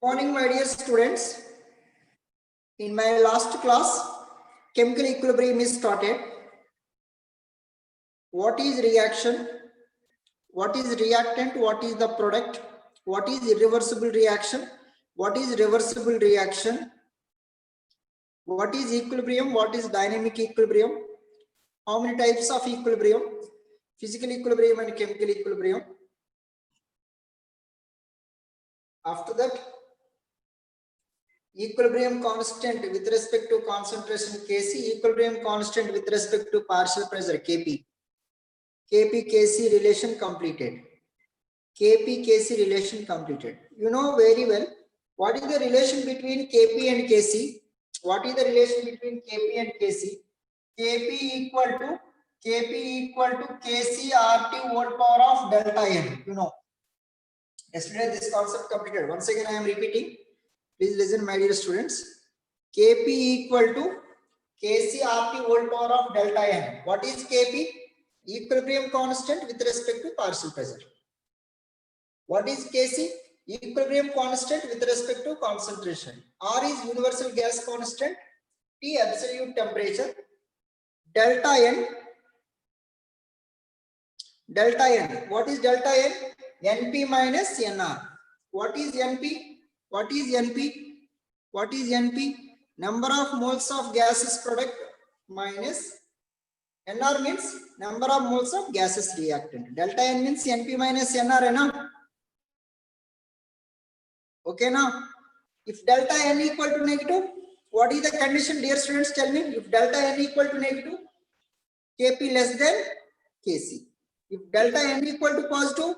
Morning, my dear students. In my last class, chemical equilibrium is started. What is reaction? What is reactant? What is the product? What is irreversible reaction? What is reversible reaction? What is equilibrium? What is dynamic equilibrium? How many types of equilibrium? Physical equilibrium and chemical equilibrium. After that, equilibrium constant with respect to concentration Kc, equilibrium constant with respect to partial pressure Kp. Kp-Kc relation completed. Kp-Kc relation completed. You know very well what is the relation between Kp and Kc. What is the relation between Kp and Kc? Kp equal to Kc RT whole power of delta N. You know, yesterday this concept completed. Once again I am repeating. Please listen, my dear students. Kp equal to Kc RT whole power of delta N. What is Kp? Equilibrium constant with respect to partial pressure. What is Kc? Equilibrium constant with respect to concentration. R is universal gas constant. T absolute temperature. Delta N. Delta N. What is delta N? Np minus Nr. What is Np? What is Np? What is Np? Number of moles of gaseous product minus Nr means number of moles of gaseous reactant. Delta N means Np minus Nr enough. Okay now, if delta N equal to negative, what is the condition, dear students? Tell me. If delta N equal to negative, Kp less than Kc. If delta N equal to positive,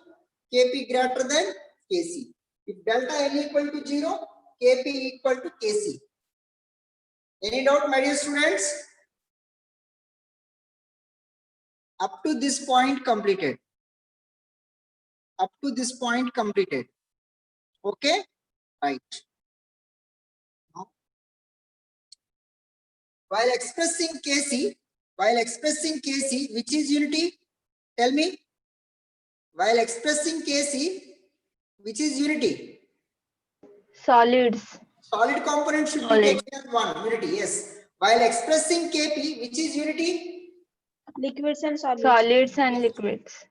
Kp greater than Kc. If delta N equal to 0, Kp equal to Kc. Any doubt, my dear students? Up to this point completed. Up to this point completed. Okay? Right. Now, while expressing Kc, which is unity? Tell me. While expressing Kc, which is unity? Solids. Solid component should be taken as one unity. Yes. While expressing Kp, which is unity? Liquids and solids. Solids and liquids.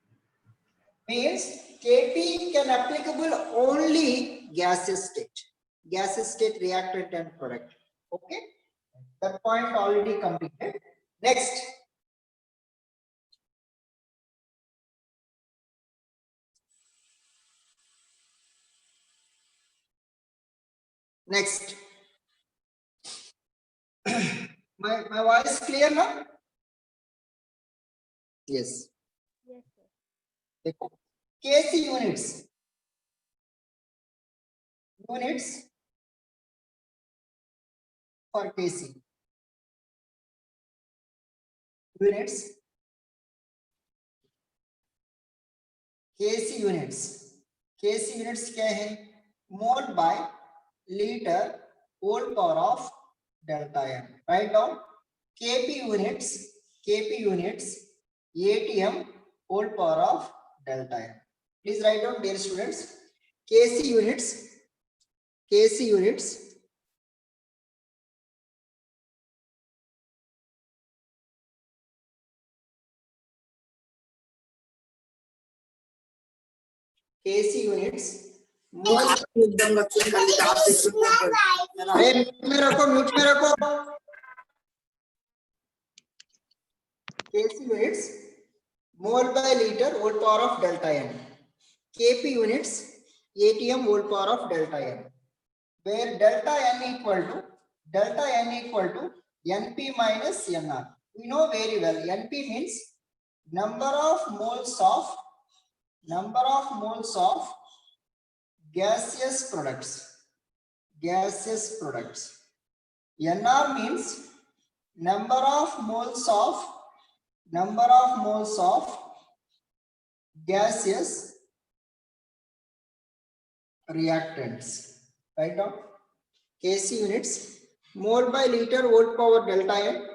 Means Kp can applicable only gaseous state reactant and product. Okay, that point already completed. Next, my voice clear now? Yes. Yes, sir. Kc units for Kc units. Kc units क्या है? Mole by liter whole power of delta N. Write down Kp units ATM whole power of delta N. Please write down, dear students. Kc units mute में रखो Kc units mole by liter whole power of delta N. Kp units ATM whole power of delta N, where delta N equal to Np minus Nr. We know very well Np means number of moles of gaseous products. Nr means number of moles of gaseous reactants. Right now, Kc units mole by liter whole power delta N.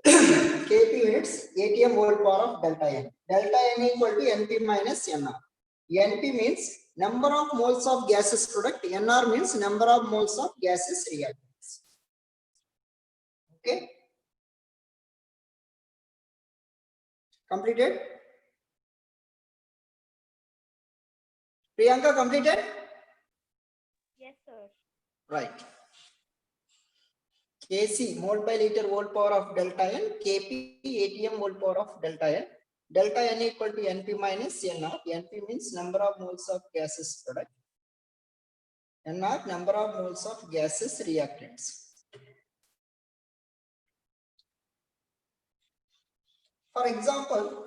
Kp units ATM whole power of delta N. Delta N equal to Np minus Nr. NP means number of moles of gases product. NR means number of moles of gases reactants. Okay. Completed? Priyanka, completed? Yes, sir. Right. Kc mole by liter whole power of delta N, Kp atm whole power of delta N. Delta N equal to Np minus Nr. Np means number of moles of gases product. Nr number of moles of gases reactants. For example,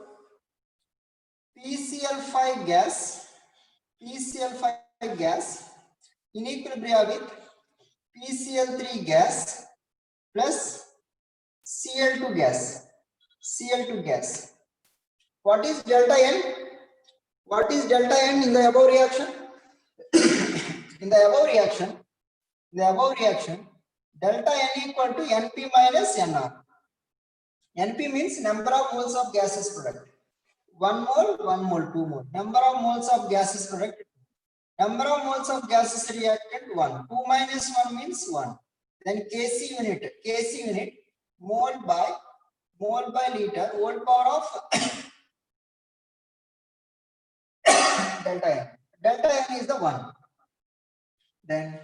PCl5 gas in equilibrium with PCl3 gas plus Cl2 gas. What is delta N? What is delta N in the above reaction? In the above reaction, delta N equal to Np minus Nr. Np means number of moles of gases product. 1 mole, 1 mole, 2 mole. Number of moles of gases product. Number of moles of gases reactant 1. 2 minus 1 means 1. Then Kc unit mole by liter whole power of delta N. Delta N is the 1. Then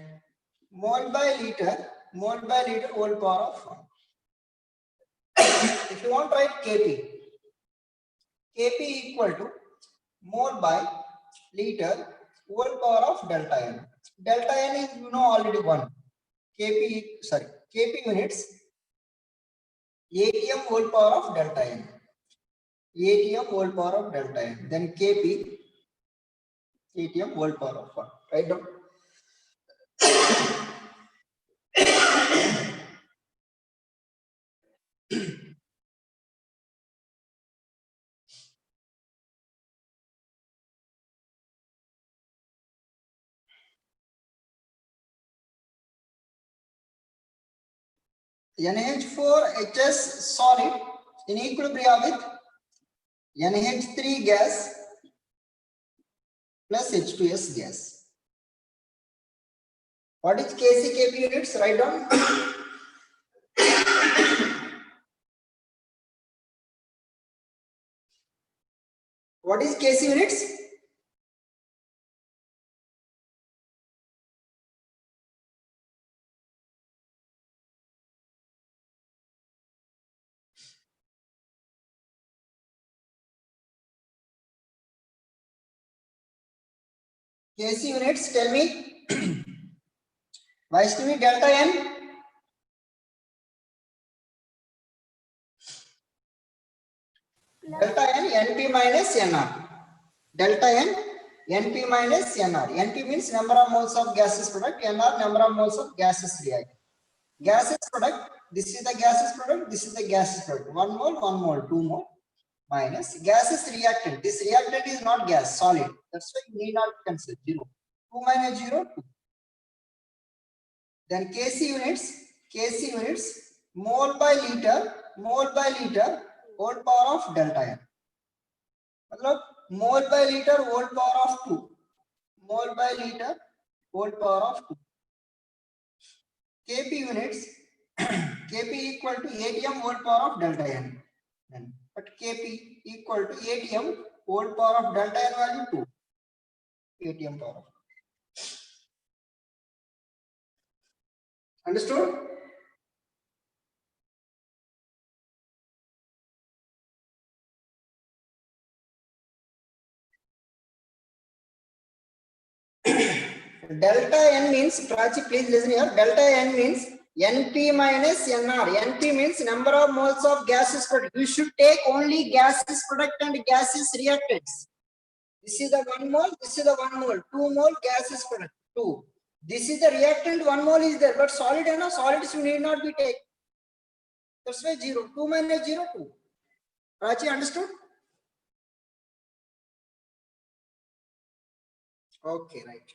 mole by liter whole power of 1. If you want to write Kp equal to mole by liter whole power of delta N. Delta N is already 1. Kp units atm whole power of delta N. atm whole power of delta N. Then Kp atm whole power of 1. Write down. NH4HS solid in equilibrium with NH3 gas plus H2S gas. What is Kc Kp units? Write down. What is Kc units? Kc units, tell me. Vaishnavi, delta N. Delta N, Np minus Nr. Delta N, Np minus Nr. Np means number of moles of gases product. Nr number of moles of gases reactant. Gases product. This is the gases product. This is the gases product. 1 mole, 1 mole, 2 mole. Minus gases reactant. This reactant is not gas, solid. That's why you need not consider 0. 2 minus 0, 2. Then Kc units, mole by liter, whole power of delta N. मतलब mole by liter, whole power of 2. Mole by liter, whole power of 2. Kp units, Kp equal to atm whole power of delta N. But Kp equal to atm whole power of delta N value 2. atm power of 2. Understood? Delta N means, Prachi, please listen here. Delta N means Np minus Nr. Np means number of moles of gases product. You should take only gases product and gases reactants. This is the 1 mole, this is the 1 mole. 2 mole gases product, 2. This is the reactant, 1 mole is there, but solid and solids you need not be take. That's why 0. 2 minus 0, 2. Prachi, understood? Okay, right.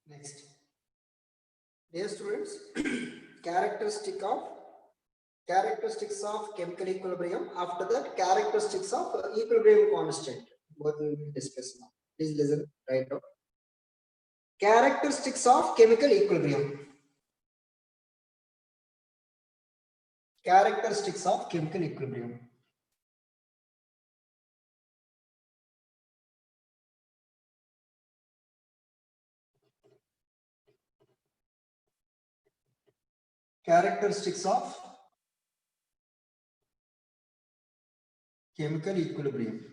Next, dear students, characteristics of chemical equilibrium. After that, characteristics of equilibrium constant. Both we will discuss now. Please listen right now. Characteristics of chemical equilibrium. Characteristics of chemical equilibrium. Characteristics of chemical equilibrium.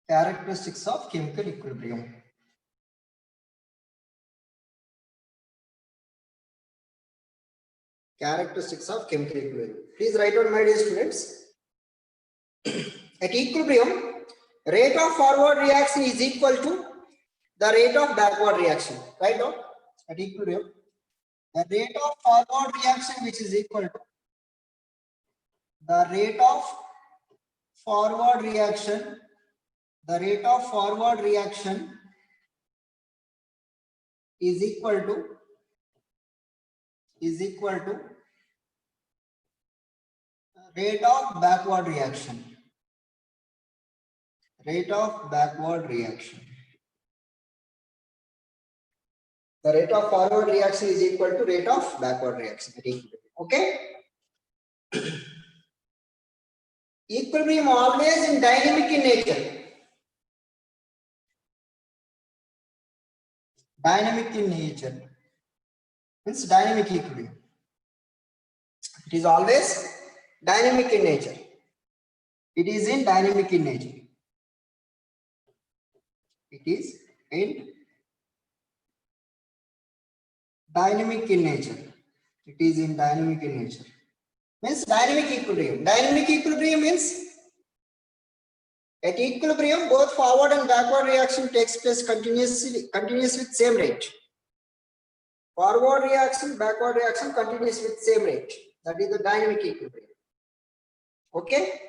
Characteristics of chemical equilibrium. Characteristics of chemical equilibrium. Please write down, my dear students. At equilibrium, rate of forward reaction is equal to the rate of backward reaction. Right now, at equilibrium, the rate of forward reaction which is equal to the rate of forward reaction. The rate of forward reaction is equal to rate of backward reaction. Rate of backward reaction. The rate of forward reaction is equal to rate of backward reaction. Okay. Equilibrium always in dynamic in nature. Dynamic in nature means dynamic equilibrium. It is always dynamic in nature. It is in dynamic in nature. It is in dynamic in nature. It is in dynamic in nature. Means dynamic equilibrium. Dynamic equilibrium means at equilibrium both forward and backward reaction takes place continuous with same rate. Forward reaction, backward reaction continues with same rate. That is the dynamic equilibrium. Okay.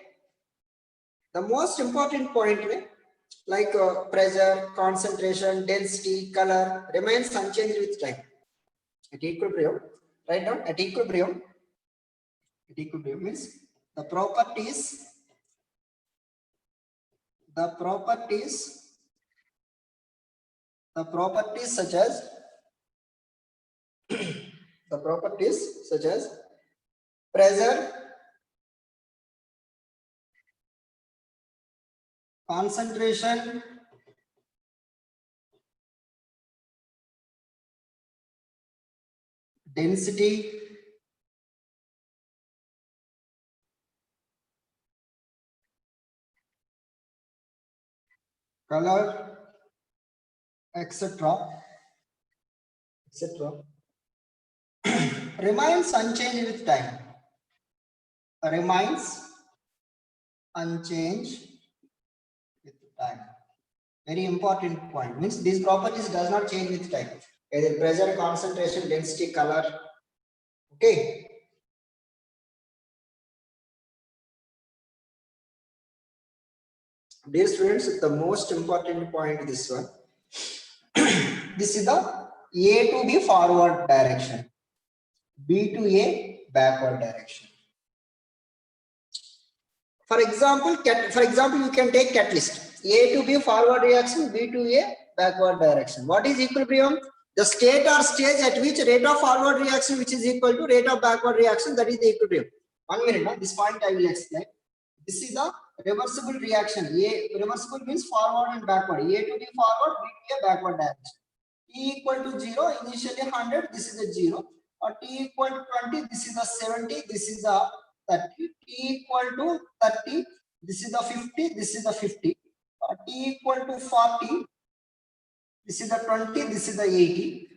The most important point like pressure, concentration, density, color remains unchanged with time. At equilibrium, write down at equilibrium. At equilibrium means the properties such as pressure, concentration, density, color, etc. remains unchanged with time. Remains unchanged with time. Very important point. Means these properties does not change with time. Either pressure, concentration, density, color. Okay. Dear students, the most important point this one. This is the A to B forward direction, B to A backward direction. For example, you can take catalyst. A to B forward reaction, B to A backward direction. What is equilibrium? The state or stage at which rate of forward reaction which is equal to rate of backward reaction, that is the equilibrium. 1 minute, this point I will explain. This is the reversible reaction. A reversible means forward and backward. A to B forward, B to A backward direction. T equal to 0, initially 100, this is a 0. Or T equal to 20, this is the 70, this is the 30. T equal to 30, this is the 50, this is the 50. Or T equal to 40, this is the 20, this is the 80.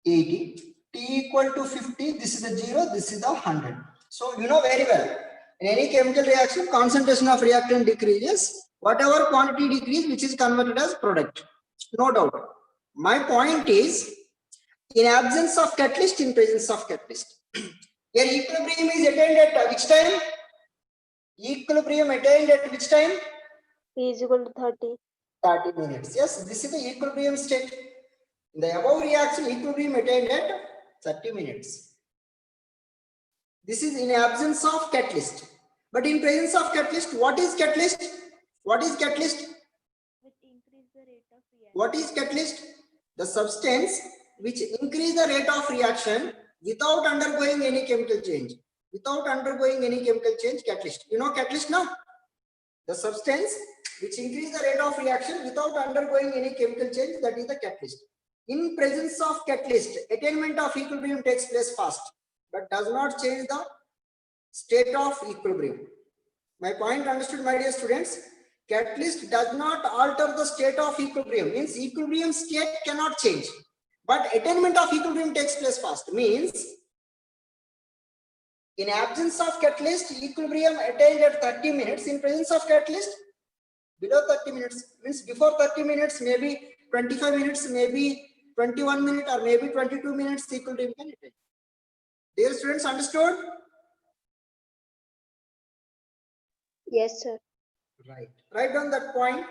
T equal to 50, this is the 0, this is the 100. So you know very well, in any chemical reaction, concentration of reactant decreases. Whatever quantity decrease, which is converted as product. No doubt. My point is, in absence of catalyst, in presence of catalyst. Your equilibrium is attained at which time? Equilibrium attained at which time? T is equal to 30. 30 minutes. Yes, this is the equilibrium state. In the above reaction, equilibrium attained at 30 minutes. This is in absence of catalyst. But in presence of catalyst, what is catalyst? What is catalyst? Which increase the rate of reaction. What is catalyst? The substance which increase the rate of reaction without undergoing any chemical change. Without undergoing any chemical change, catalyst. You know catalyst now? The substance which increase the rate of reaction without undergoing any chemical change, that is the catalyst. In presence of catalyst, attainment of equilibrium takes place fast, but does not change the state of equilibrium. My point understood, my dear students? Catalyst does not alter the state of equilibrium, means equilibrium state cannot change, but attainment of equilibrium takes place fast, means in absence of catalyst, equilibrium attained at 30 minutes. In presence of catalyst, below 30 minutes, means before 30 minutes, maybe 25 minutes, maybe 21 minutes, or maybe 22 minutes, equilibrium can attain. Dear students, understood? Yes, sir. Right. Write down that point.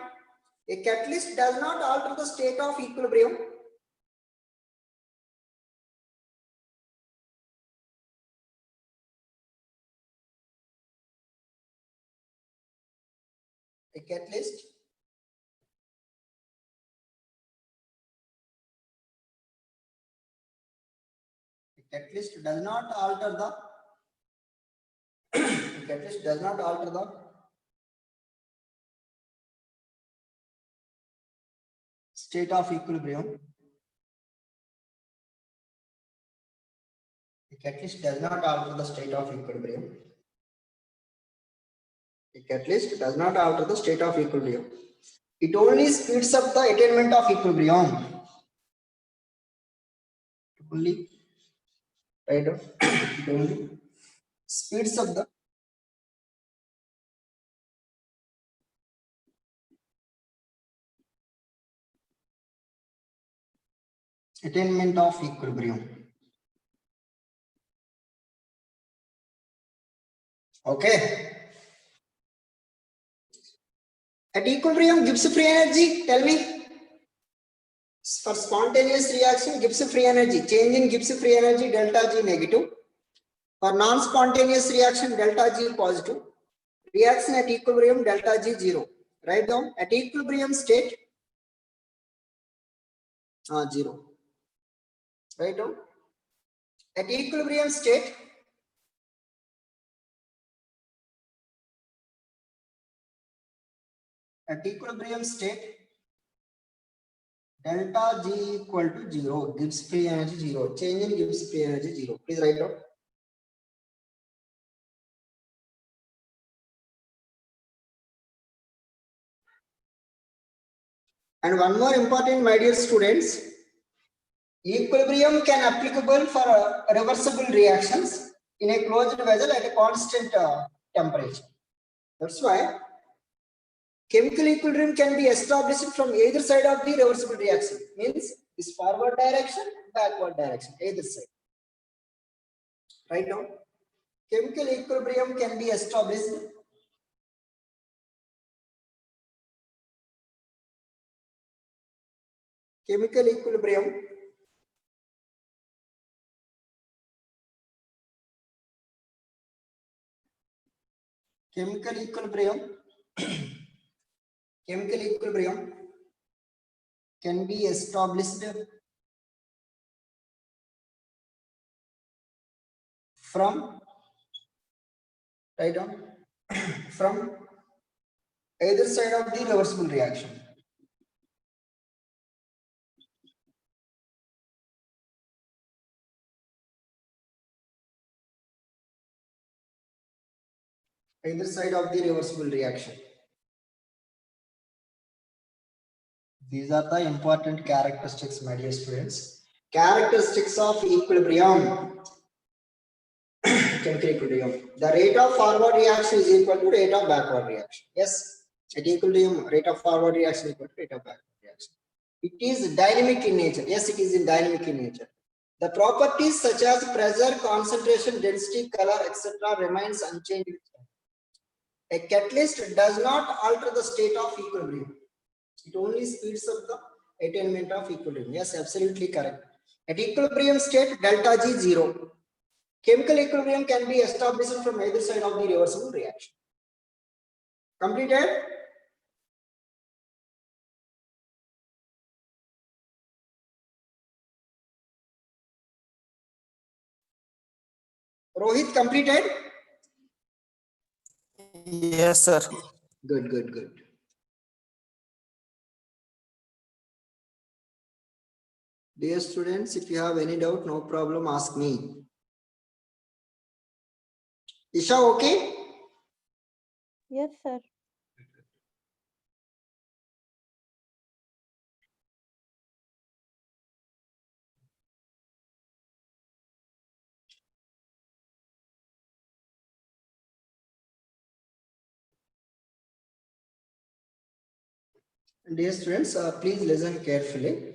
A catalyst does not alter the state of equilibrium. A catalyst does not alter the catalyst does not alter the state of equilibrium. A catalyst does not alter the state of equilibrium. A catalyst does not alter the state of equilibrium. It only speeds up the attainment of equilibrium. Only, right? It only speeds up the attainment of equilibrium. Okay. At equilibrium, Gibbs free energy, tell me. For spontaneous reaction, Gibbs free energy, change in Gibbs free energy, delta G negative. For non-spontaneous reaction, delta G positive. Reaction at equilibrium, delta G 0. Write down at equilibrium state, 0. Write down at equilibrium state, delta G equal to 0, Gibbs free energy 0, change in Gibbs free energy 0. Please write down. And one more important, my dear students, equilibrium can applicable for reversible reactions in a closed vessel at a constant temperature. That's why chemical equilibrium can be established from either side of the reversible reaction, means this forward direction, backward direction, either side. Write down. Chemical equilibrium can be established chemical equilibrium can be established from, write down, from either side of the reversible reaction. Either side of the reversible reaction. These are the important characteristics, my dear students. Characteristics of equilibrium. Chemical equilibrium. The rate of forward reaction is equal to rate of backward reaction. Yes, at equilibrium, rate of forward reaction is equal to rate of backward reaction. It is dynamic in nature. Yes, it is in dynamic in nature. The properties such as pressure, concentration, density, color, etc. remains unchanged. A catalyst does not alter the state of equilibrium. It only speeds up the attainment of equilibrium. Yes, absolutely correct. At equilibrium state, delta G 0. Chemical equilibrium can be established from either side of the reversible reaction. Completed? Rohit, completed? Yes, sir. Good, good, good. Dear students, if you have any doubt, no problem, ask me. Isha, okay? Yes, sir. Dear students, please listen carefully.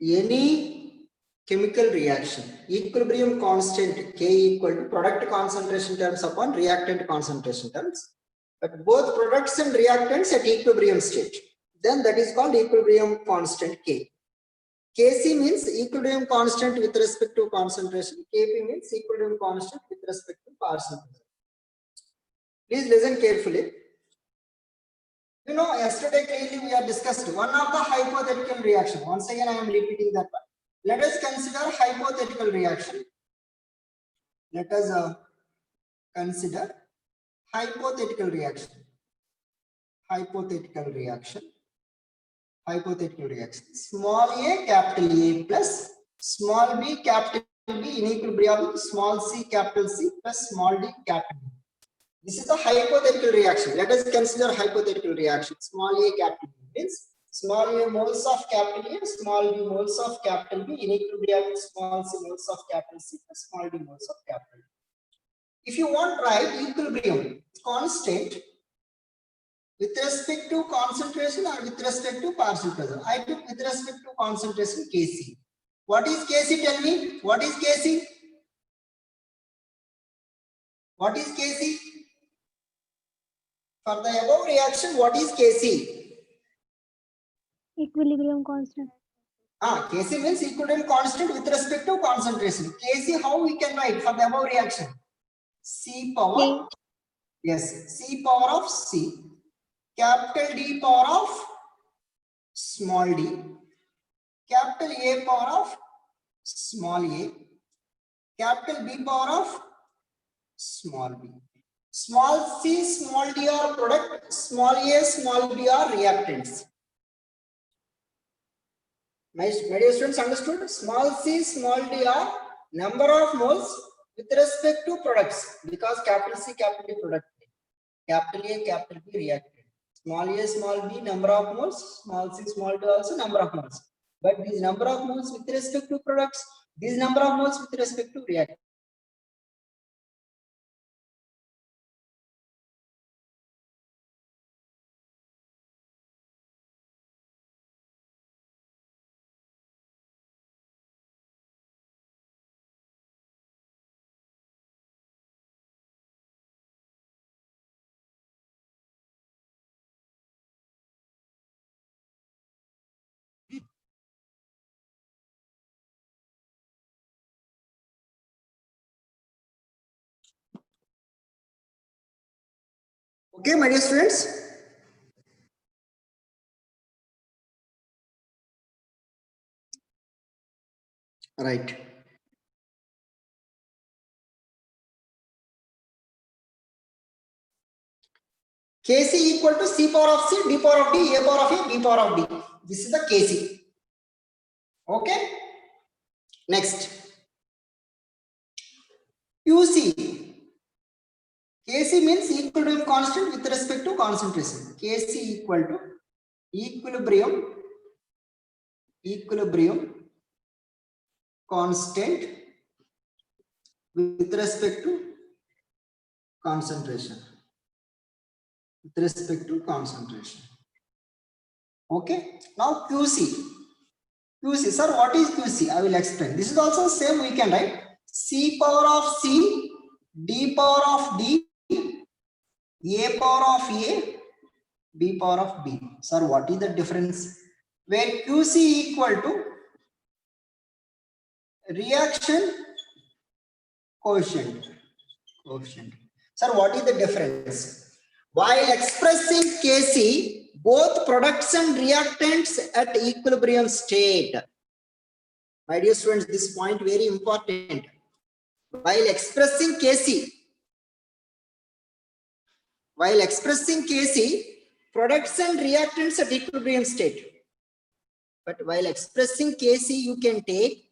Any chemical reaction, equilibrium constant K equal to product concentration terms upon reactant concentration terms, but both products and reactants at equilibrium state. Then that is called equilibrium constant K. Kc means equilibrium constant with respect to concentration. Kp means equilibrium constant with respect to partial pressure. Please listen carefully. You know, yesterday clearly we have discussed one of the hypothetical reaction. Once again, I am repeating that one. Let us consider hypothetical reaction. Let us consider hypothetical reaction. Hypothetical reaction. Hypothetical reaction. Small a, capital A plus small b, capital B in equilibrium with small c, capital C plus small d, capital B. This is a hypothetical reaction. Let us consider hypothetical reaction. Small a, capital B means small a moles of capital A, small b moles of capital B in equilibrium with small c moles of capital C plus small d moles of capital B. If you want to write equilibrium constant with respect to concentration or with respect to partial pressure, I took with respect to concentration Kc. What is Kc? Tell me. What is Kc? What is Kc? For the above reaction, what is Kc? Equilibrium constant. Kc means equilibrium constant with respect to concentration. Kc, how we can write for the above reaction? C power. K. Yes, C power of C. Capital D power of small d. Capital A power of small a. Capital B power of small b. Small c, small d are product. Small a, small b are reactants. My dear students, understood? Small c, small d are number of moles with respect to products, because capital C, capital D product, capital A, capital B reactant. Small a, small b number of moles, small c, small d also number of moles. But these number of moles with respect to products, these number of moles with respect to reactants. Okay, my dear students. Right. Kc equal to C power of C, D power of D, A power of A, B power of D. This is the Kc. Okay. Next. QC. Kc means equilibrium constant with respect to concentration. Kc equal to equilibrium constant with respect to concentration. With respect to concentration. Okay. Now QC. QC, sir, what is QC? I will explain. This is also same we can write. C power of C, D power of D, A power of A, B power of B. Sir, what is the difference? Where QC equal to reaction coefficient. Sir, what is the difference? While expressing Kc, both products and reactants at equilibrium state. My dear students, this point very important. While expressing Kc, products and reactants at equilibrium state. But while expressing Kc, you can take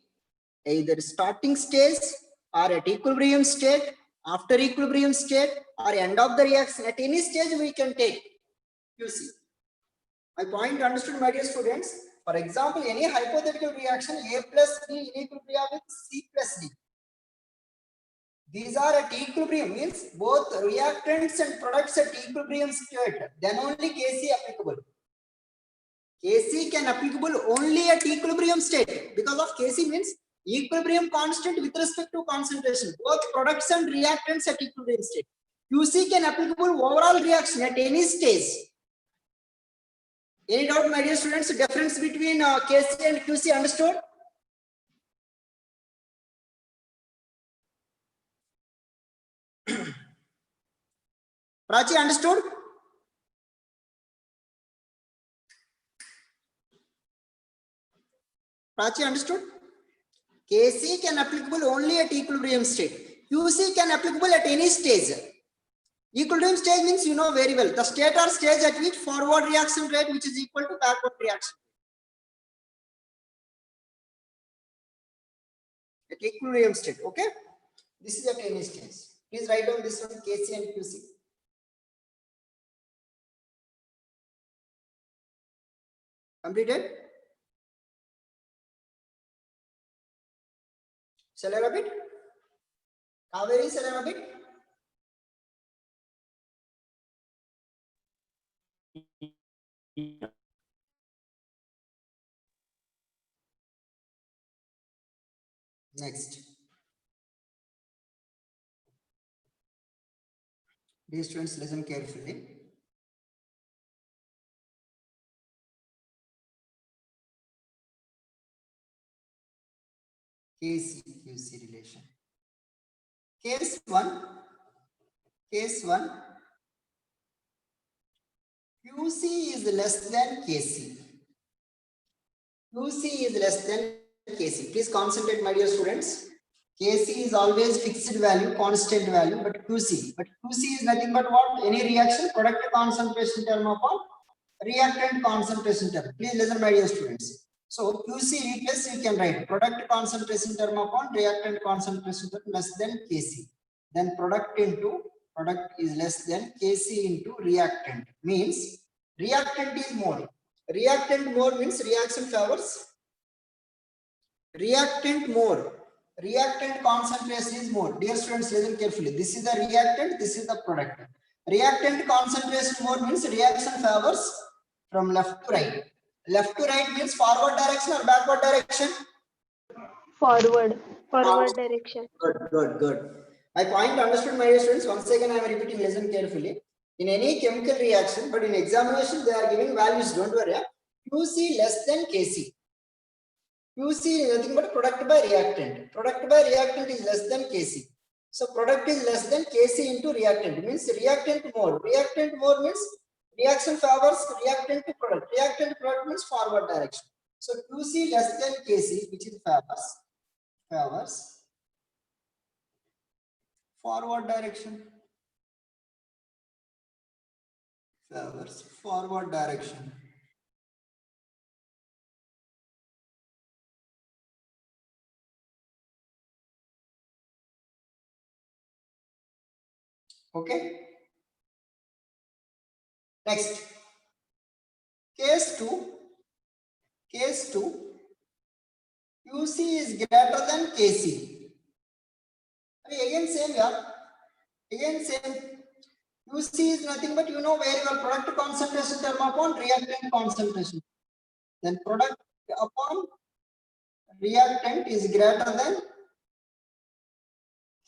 either starting stage or at equilibrium state, after equilibrium state, or end of the reaction. At any stage we can take QC. My point understood, my dear students? For example, any hypothetical reaction, A plus B in equilibrium with C plus D. These are at equilibrium, means both reactants and products at equilibrium state. Then only Kc applicable. Kc can applicable only at equilibrium state, because of Kc means equilibrium constant with respect to concentration, both products and reactants at equilibrium state. QC can applicable overall reaction at any stage. Any doubt, my dear students? Difference between Kc and QC understood? Prachi, understood? Prachi, understood? Kc can applicable only at equilibrium state. QC can applicable at any stage. Equilibrium stage means you know very well. The state or stage at which forward reaction rate which is equal to backward reaction. At equilibrium state, okay? This is at any stage. Please write down this one, Kc and QC. Completed? Shall I repeat? Kaveri, shall I repeat? Next. Dear students, listen carefully. Kc, QC relation. Case 1. QC is less than Kc. QC is less than Kc. Please concentrate, my dear students. Kc is always fixed value, constant value, but QC is nothing but what? Any reaction, product concentration term upon reactant concentration term. Please listen, my dear students. So QC replace, you can write product concentration term upon reactant concentration term less than Kc. Then product is less than Kc into reactant, means reactant is more. Reactant more means reaction favors reactant more. Reactant concentration is more. Dear students, listen carefully. This is the reactant, this is the product. Reactant concentration more means reaction favors from left to right. Left to right means forward direction or backward direction? Forward direction. Good. My point understood, my dear students. Once again, I am repeating, listen carefully. In any chemical reaction, but in examination, they are giving values, don't worry. QC less than Kc. QC is nothing but product by reactant. Product by reactant is less than Kc. So product is less than Kc into reactant, means reactant more. Reactant more means reaction favors reactant to product. Reactant to product means forward direction. So QC less than Kc, which is favors forward direction. Favors forward direction. Okay. Next. Case 2. QC is greater than Kc. Again same here. Again same. QC is nothing but you know very well product concentration term upon reactant concentration. Then product upon reactant is greater than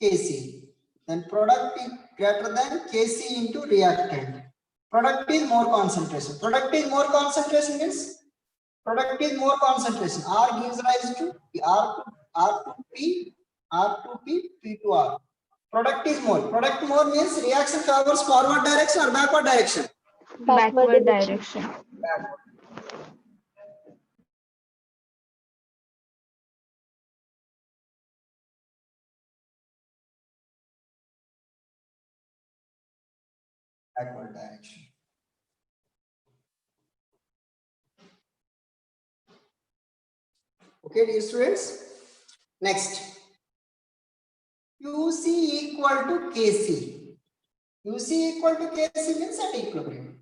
Kc. Then product greater than Kc into reactant. Product is more concentration. Product is more concentration means product is more concentration. R gives rise to R2P, P2R. Product is more. Product more means reaction favors forward direction or backward direction. Backward direction. Backward. Backward direction. Okay, dear students. Next, QC equal to Kc. QC equal to Kc means at equilibrium.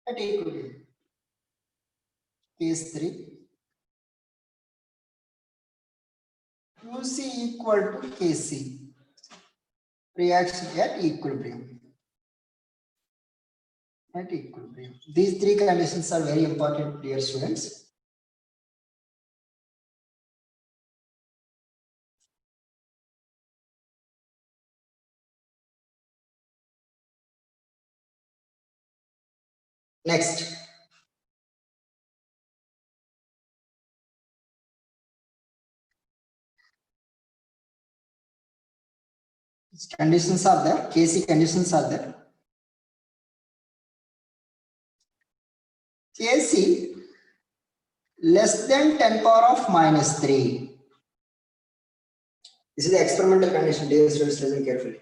At equilibrium. Case 3. QC equal to Kc. Reaction at equilibrium. At equilibrium. These three conditions are very important, dear students. Next. Conditions are there. Kc conditions are there. Kc less than 10 power of minus 3. This is the experimental condition. Dear students, listen carefully.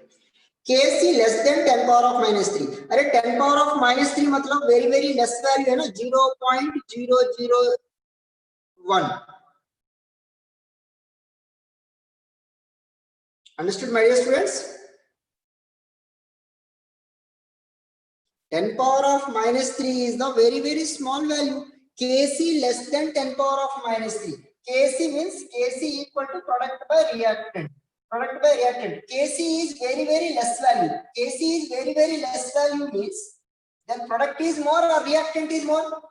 Kc less than 10 power of minus 3. अरे 10 power of minus 3 मतलब very very less value है ना, 0.001. Understood, my dear students? 10 power of minus 3 is the very very small value. Kc less than 10 power of minus 3. Kc means Kc equal to product by reactant. Product by reactant. Kc is very very less value. Kc is very very less value means then product is more or reactant is more?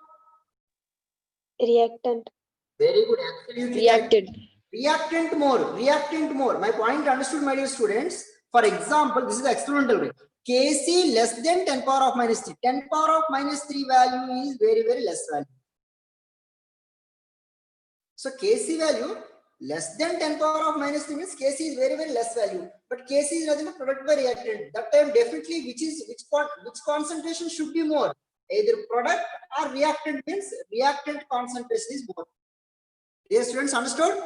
Reactant. Very good. Absolutely. Reactant. Reactant more. Reactant more. My point understood, my dear students. For example, this is the experimental way. Kc less than 10 power of minus 3. 10 power of minus 3 value is very very less value. So Kc value less than 10 power of minus 3 means Kc is very very less value. But Kc is nothing but product by reactant. That time definitely which concentration should be more? Either product or reactant means reactant concentration is more. Dear students, understood?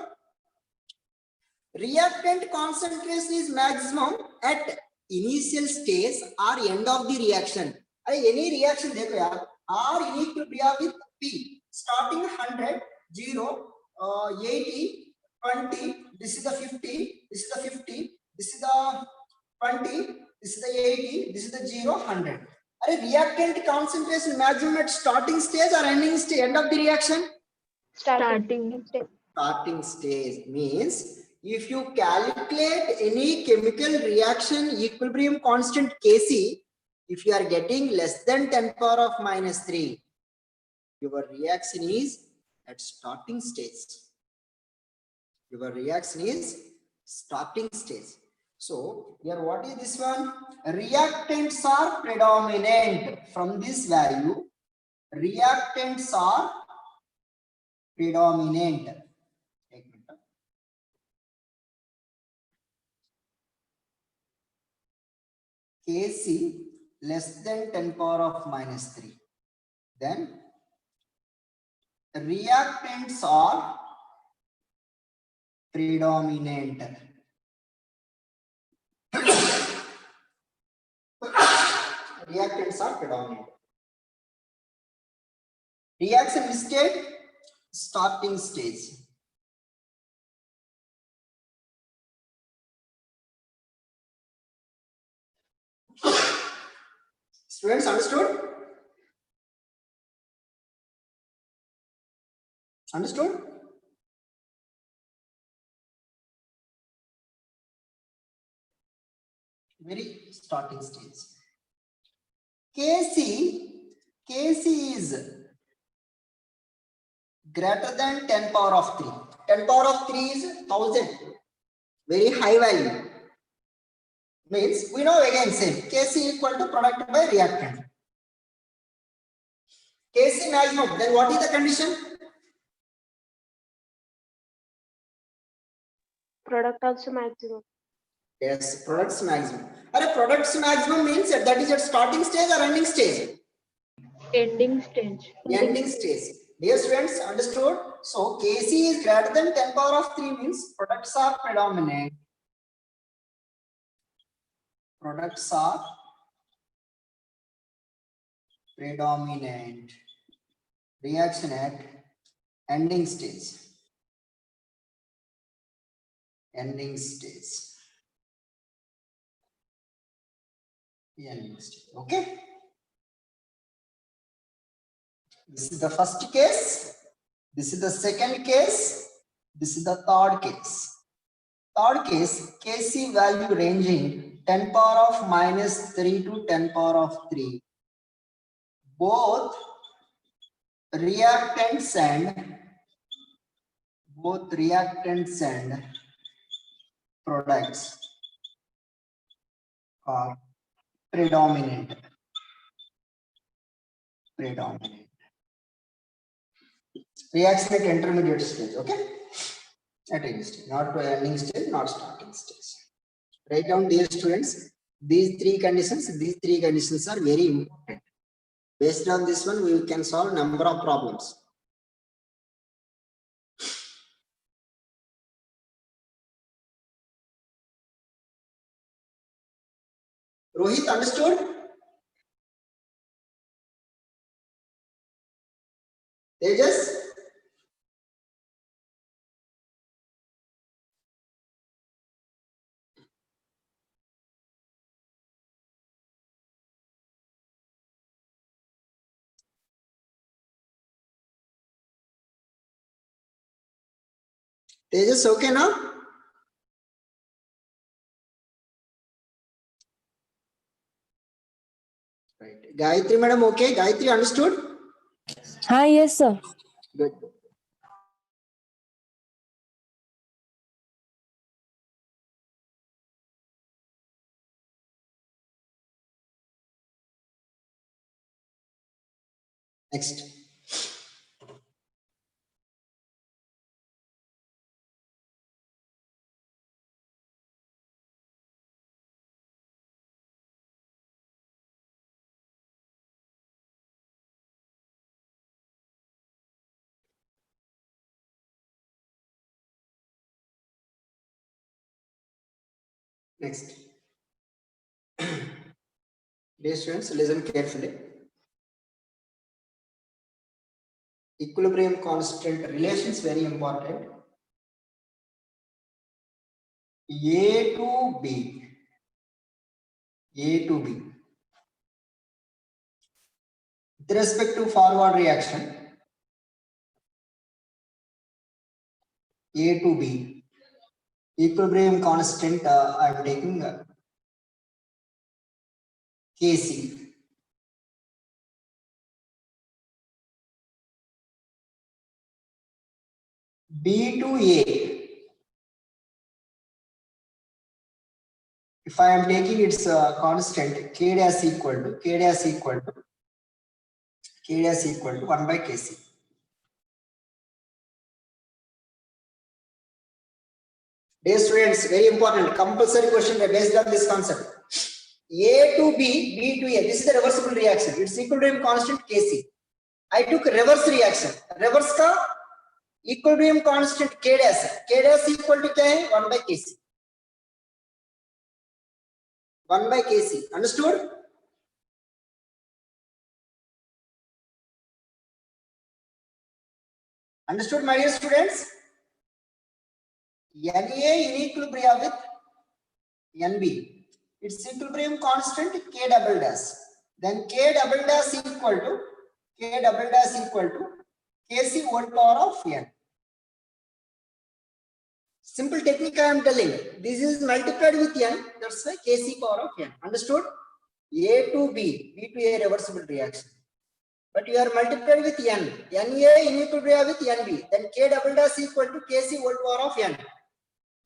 Reactant concentration is maximum at initial stage or end of the reaction. Any reaction देखो यार, R in equilibrium with P starting 100, 0, 80, 20. This is the 50. This is the 50. This is the 20. This is the 80. This is the 0, 100. Reactant concentration maximum at starting stage or ending stage, end of the reaction? Starting. Starting stage means if you calculate any chemical reaction equilibrium constant Kc, if you are getting less than 10 power of minus 3, your reaction is at starting stage. Your reaction is starting stage. So here what is this one? Reactants are predominant. From this value, reactants are predominant. Kc less than 10 power of minus 3. Then reactants are predominant. Reactants are predominant. Reaction state, starting stage. Students, understood? Understood? Very starting stage. Kc is greater than 10 power of 3. 10 power of 3 is 1000. Very high value. Means we know again same. Kc equal to product by reactant. Kc maximum. Then what is the condition? Product also maximum. Yes, products maximum. Are products maximum means that is at starting stage or ending stage? Ending stage. Ending stage. Dear students, understood? So Kc is greater than 10 power of 3 means products are predominant. Products are predominant. Reaction at ending stage. Ending stage. Ending stage. Okay. This is the first case. This is the second case. This is the third case. Third case, Kc value ranging 10 power of minus 3 to 10 power of 3. Both reactants and products are predominant. Reaction at intermediate stage, okay? At any stage, not to ending stage, not starting stage. Write down, dear students, these three conditions are very important. Based on this one, we can solve number of problems. Rohit, understood? Tejas? Tejas, okay now? Right. Gayatri madam, okay? Gayatri, understood? Hi, yes, sir. Good. Next. Next. Dear students, listen carefully. Equilibrium constant relations very important. A to B. With respect to forward reaction, A to B. Equilibrium constant, I am taking Kc. B to A. If I am taking its constant, K dash equal to 1 by Kc. Dear students, very important, compulsory question based on this concept. A to B, B to A. This is a reversible reaction. Its equilibrium constant Kc. I took reverse reaction. Reverse का equilibrium constant K dash. K dash equal to क्या है? 1 by Kc. 1 by Kc. Understood? Understood, my dear students? Na in equilibrium with Nb. Its equilibrium constant K double dash. Then K double dash equal to Kc whole power of N. Simple technique I am telling. This is multiplied with N. That's why Kc power of N. Understood? A to B, B to A reversible reaction. But you are multiplied with N. Na in equilibrium with Nb. Then K double dash equal to Kc whole power of N.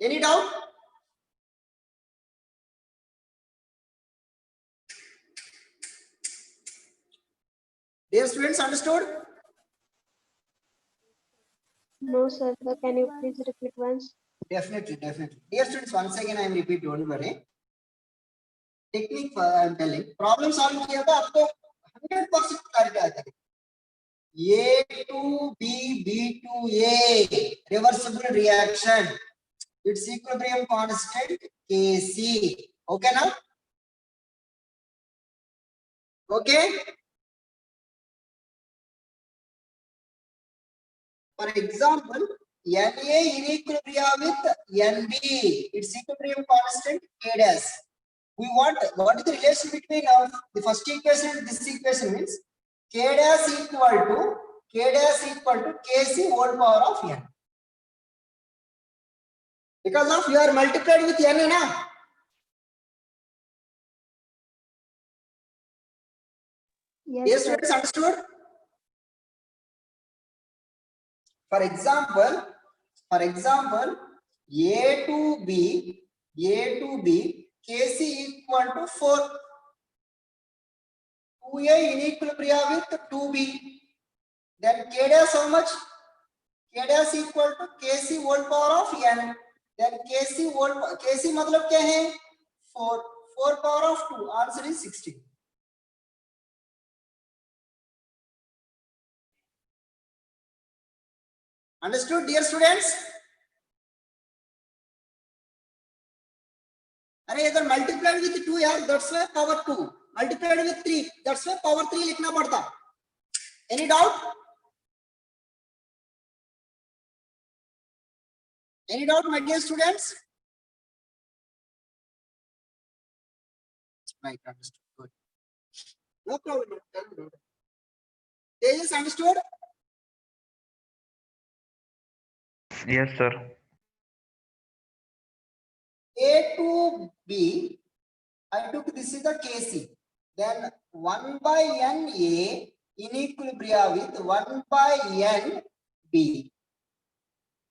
Any doubt? Dear students, understood? No, sir. Can you please repeat once? Definitely. Dear students, once again I am repeat, don't worry. Technique I am telling. Problem solve किया था आपको 100% clarity आ जाएगी. A to B, B to A, reversible reaction. Its equilibrium constant Kc. Okay now? Okay. For example, Na in equilibrium with Nb, its equilibrium constant K dash. We want what is the relation between the first equation and this equation means K dash equal to Kc whole power of N. Because of you are multiplied with N, na? Yes, Yes, sir. students, understood? For example, A to B, Kc equal to 4. 2A in equilibrium with 2B. Then K dash how much? K dash equal to Kc whole power of N. Then Kc मतलब क्या है? 4. 4 power of 2. Answer is 16. Understood, dear students? अरे इधर multiplied with 2 यार, that's why power 2. Multiplied with 3, that's why power 3 लिखना पड़ता. Any doubt? Any doubt, my dear students? Right, understood. Good. No problem. They just understood? Yes, sir. A to B, I took this is the Kc. Then 1 by N A in equilibrium with 1 by N B.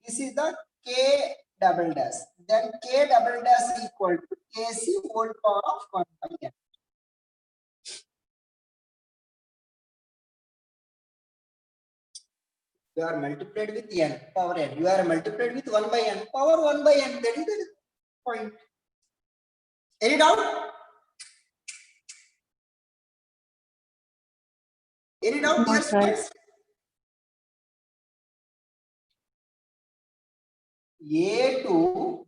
This is the K double dash. Then K double dash equal to Kc whole power of 1 by N. You are multiplied with N power N. You are multiplied with 1 by N power 1 by N. That is the point. Any doubt? Any doubt, No, dear sir. students? A to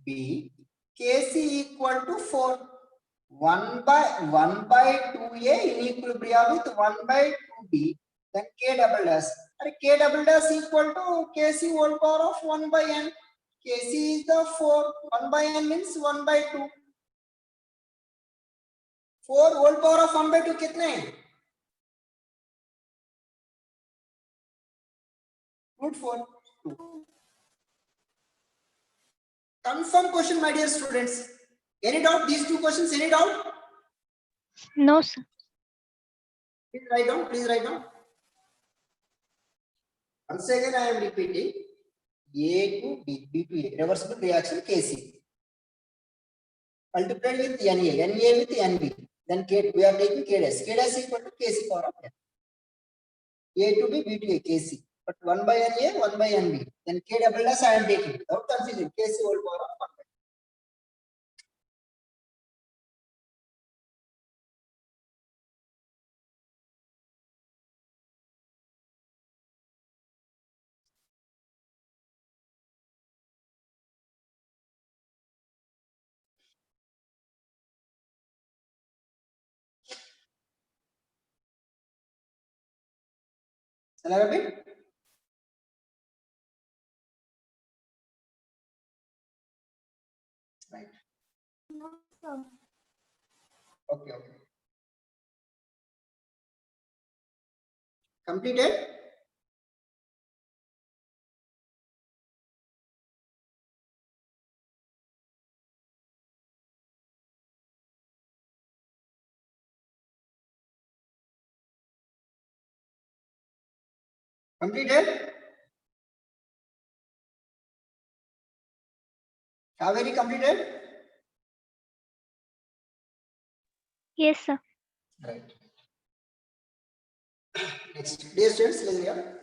B, Kc equal to 4. 1 by 2A in equilibrium with 1 by 2B. Then K double dash. K double dash equal to Kc whole power of 1 by N. Kc is the 4. 1 by N means 1 by 2. 4 whole power of 1 by 2 कितने हैं? Root 4. 2. Confirm question, my dear students. Any doubt? These two questions, any doubt? No, sir. Please write down. Once again, I am repeating. A to B, B to A, reversible reaction Kc. Multiplied with Na with Nb. Then K, we are taking K dash. K dash equal to Kc power of N. A to B, B to A, Kc. But 1 by Na, 1 by Nb. Then K double dash I am taking. Without confusion, Kc whole power of 1 by. Shall I repeat? Right. Okay. Completed? Completed? Kaveri completed? Yes, sir. Right. Next, dear students, listen here.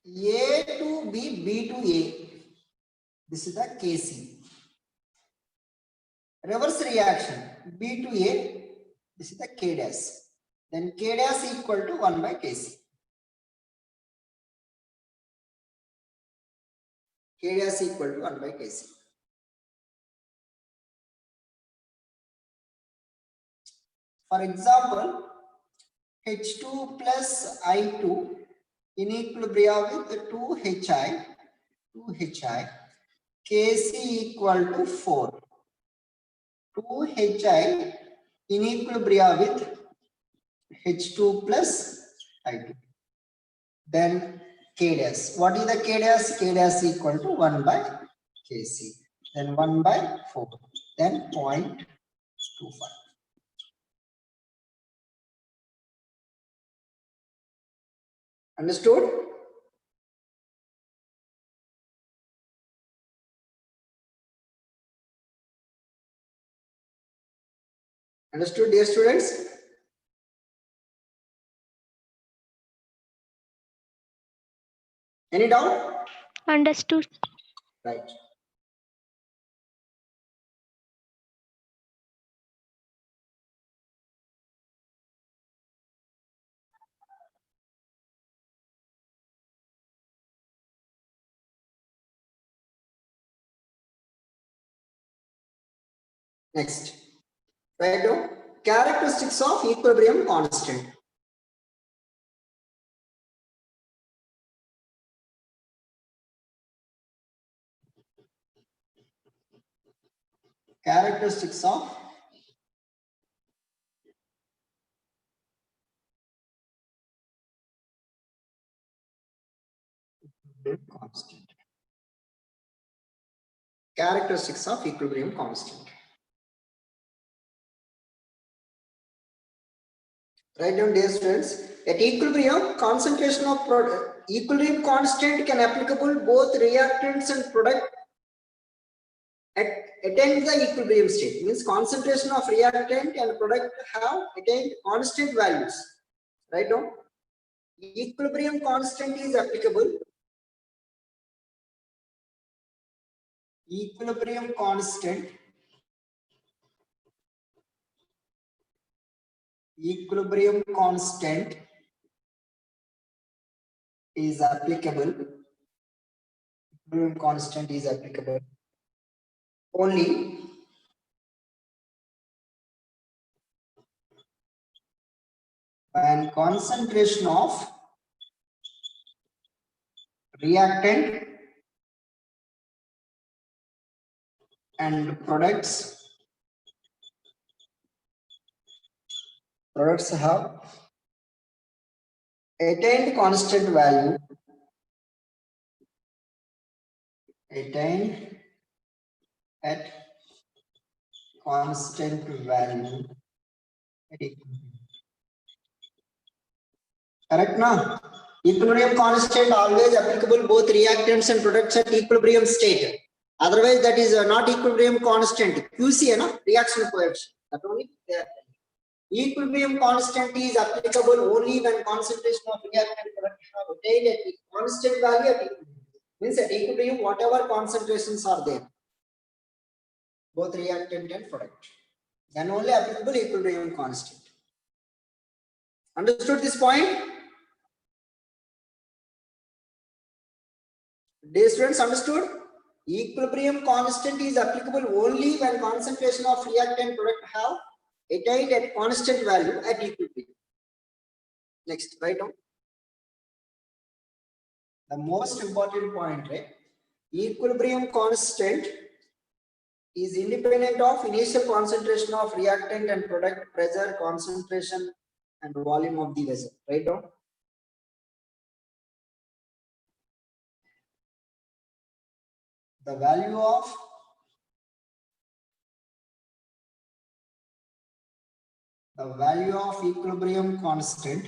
A to B, B to A. This is the Kc. Reverse reaction, B to A, this is the K dash. Then K dash equal to 1 by Kc. K dash equal to 1 by Kc. For example, H2 plus I2 in equilibrium with 2Hi, Kc equal to 4. 2Hi in equilibrium with H2 plus I2. Then K dash. What is the K dash? K dash equal to 1 by Kc. Then 1 by 4. Then 0.25. Understood? Understood, dear students? Any doubt? Understood. Right. Next. Right now, characteristics of equilibrium constant. Characteristics of constant. Characteristics of equilibrium constant. Write down, dear students. At equilibrium, concentration of product, equilibrium constant can applicable both reactants and product attain the equilibrium state. Means concentration of reactant and product have attained constant values. Write down. Equilibrium constant is applicable. Equilibrium constant is applicable. Equilibrium constant is applicable only when concentration of reactant and products have attained constant value, attained at constant value at equilibrium. Correct now? Equilibrium constant always applicable both reactants and products at equilibrium state. Otherwise, that is not equilibrium constant. QC, na? Reaction coefficient. That only there. Equilibrium constant is applicable only when concentration of reactant product have attained at constant value at equilibrium. Means at equilibrium, whatever concentrations are there, both reactant and product, then only applicable equilibrium constant. Understood this point? Dear students, understood? Equilibrium constant is applicable only when concentration of reactant product have attained at constant value at equilibrium. Next, write down. The most important point, right? Equilibrium constant is independent of initial concentration of reactant and product, pressure, concentration, and volume of the vessel. Write down. The value of the value of equilibrium constant,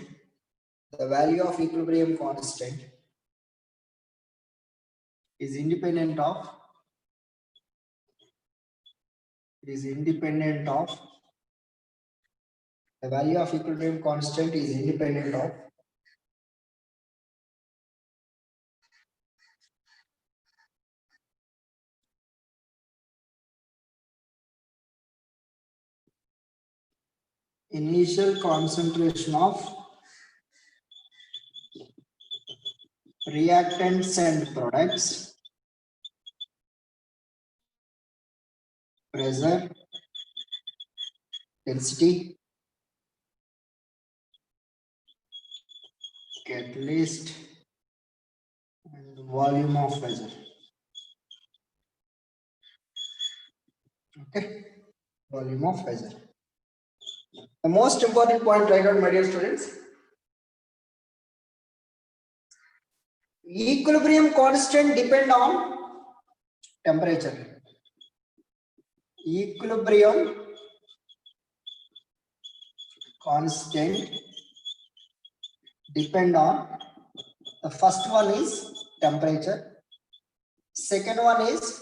the value of equilibrium constant is independent of, the value of equilibrium constant is independent of initial concentration of reactants and products, pressure, density, catalyst, and volume of vessel. Okay, volume of vessel. The most important point, right on, my dear students. Equilibrium constant depend on temperature. Equilibrium constant depend on, the first one is temperature, second one is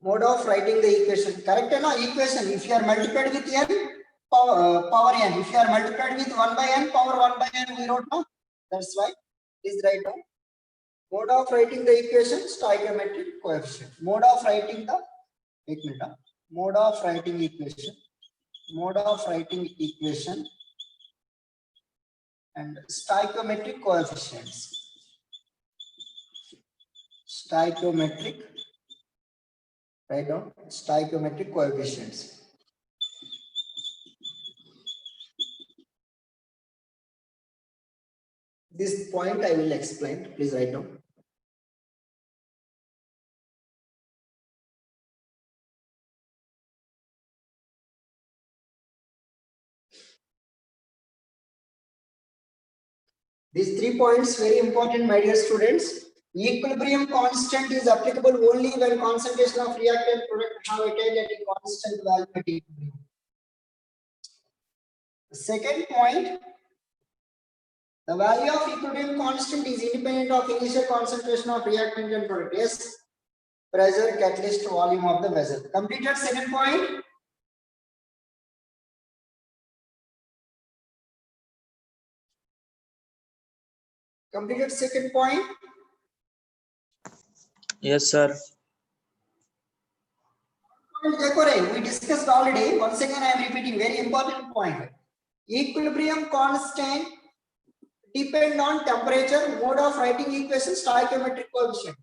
mode of writing the equation. Correct or no? Equation, if you are multiplied with n, power n. If you are multiplied with 1 by n, power 1 by n, we wrote no. That's why is right now. Mode of writing the equation, stoichiometric coefficient. Mode of writing the mode of writing equation. Mode of writing equation and stoichiometric coefficients. Stoichiometric, write down stoichiometric coefficients. This point I will explain. Please write down. These 3 points very important, my dear students. Equilibrium constant is applicable only when concentration of reactant product have attained at a constant value at equilibrium. The second point, the value of equilibrium constant is independent of initial concentration of reactant and product. Yes, pressure, catalyst, volume of the vessel. Completed second point. Completed second point. Yes, sir. We discussed already. Once again, I am repeating very important point. Equilibrium constant depend on temperature, mode of writing equation, stoichiometric coefficient.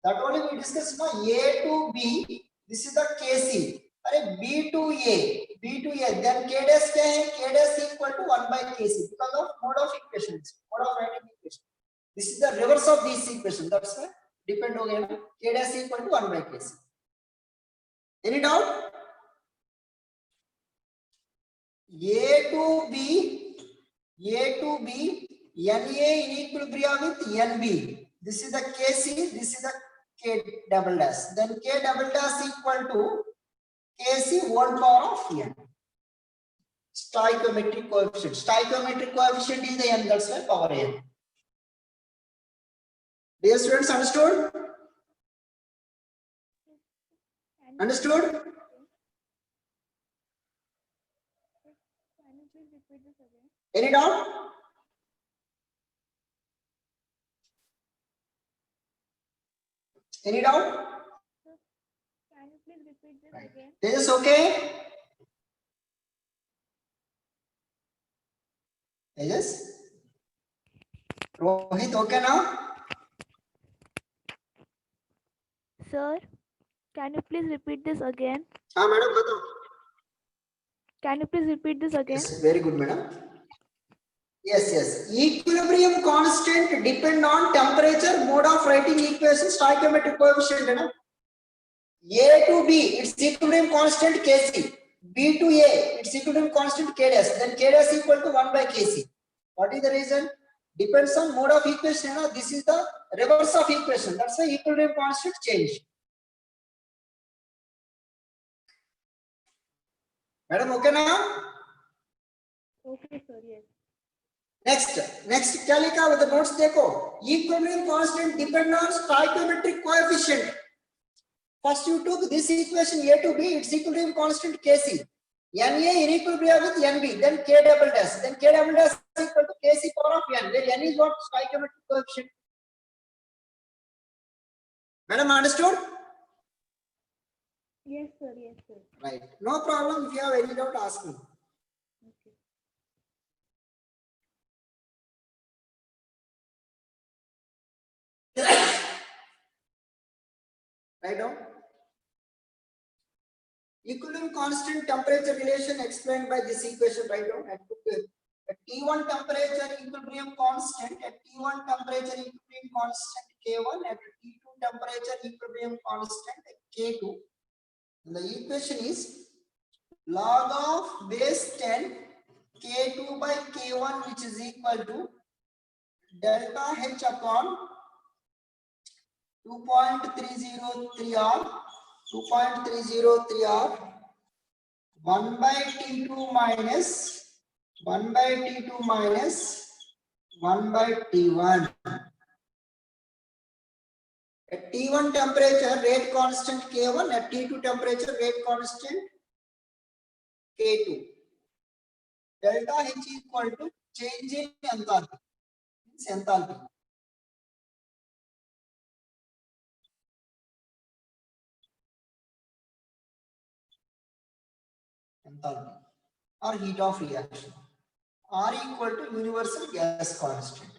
That only we discussed. No, A to B. This is the Kc. B to A. B to A. Then K dash K dash equal to 1 by Kc because of mode of equations. Mode of writing equation. This is the reverse of this equation. That's why depend on K dash equal to 1 by Kc. Any doubt? A to B, Na in equilibrium with Nb. This is the Kc, this is the K double dash. Then K double dash equal to Kc 1 power of n. Stoichiometric coefficient. Stoichiometric coefficient is the n, that's why power n. Dear students, understood? Understood? Any doubt? Any doubt? Can you please repeat this again? This is okay? Yes? Rohit, okay now? Sir, can you please repeat this again? Madam, बताओ. Can you please repeat this again? Yes, very good, madam. Yes. Equilibrium constant depend on temperature, mode of writing equation, stoichiometric coefficient. A to B, its equilibrium constant Kc. B to A, its equilibrium constant K dash. Then K dash equal to 1 by Kc. What is the reason? Depends on mode of equation. This is the reverse of equation. That's why equilibrium constant change. Madam, okay now? Okay, sir. Yes. Next क्या लिखा वो तो notes देखो. Equilibrium constant depend on stoichiometric coefficient. First you took this equation A to B, its equilibrium constant Kc. Na in equilibrium with Nb, then K double dash. Then K double dash is equal to Kc power of N, where N is what? Stoichiometric coefficient. Madam, understood? Yes, sir. Yes, sir. Right. No problem. If you have any doubt, ask me. Okay. Write down. Equilibrium constant temperature relation explained by this equation. Write down. At T1 temperature equilibrium constant, at T1 temperature equilibrium constant K1, at T2 temperature equilibrium constant K2. And the equation is log of base 10 K2 by K1, which is equal to delta H upon 2.303 R, 2.303 R, 1 by T2 minus 1 by T2 minus 1 by T1. At T1 temperature, rate constant K1, at T2 temperature, rate constant K2. Delta H equal to change in enthalpy. Means enthalpy. Enthalpy or heat of reaction. R equal to universal gas constant.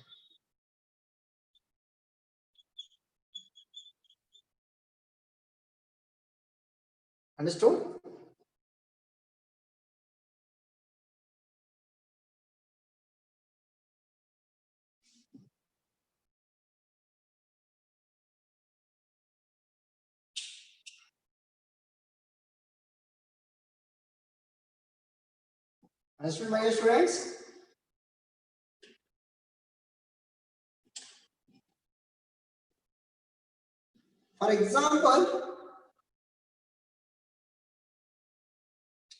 Understood? Understood, my dear students? For example,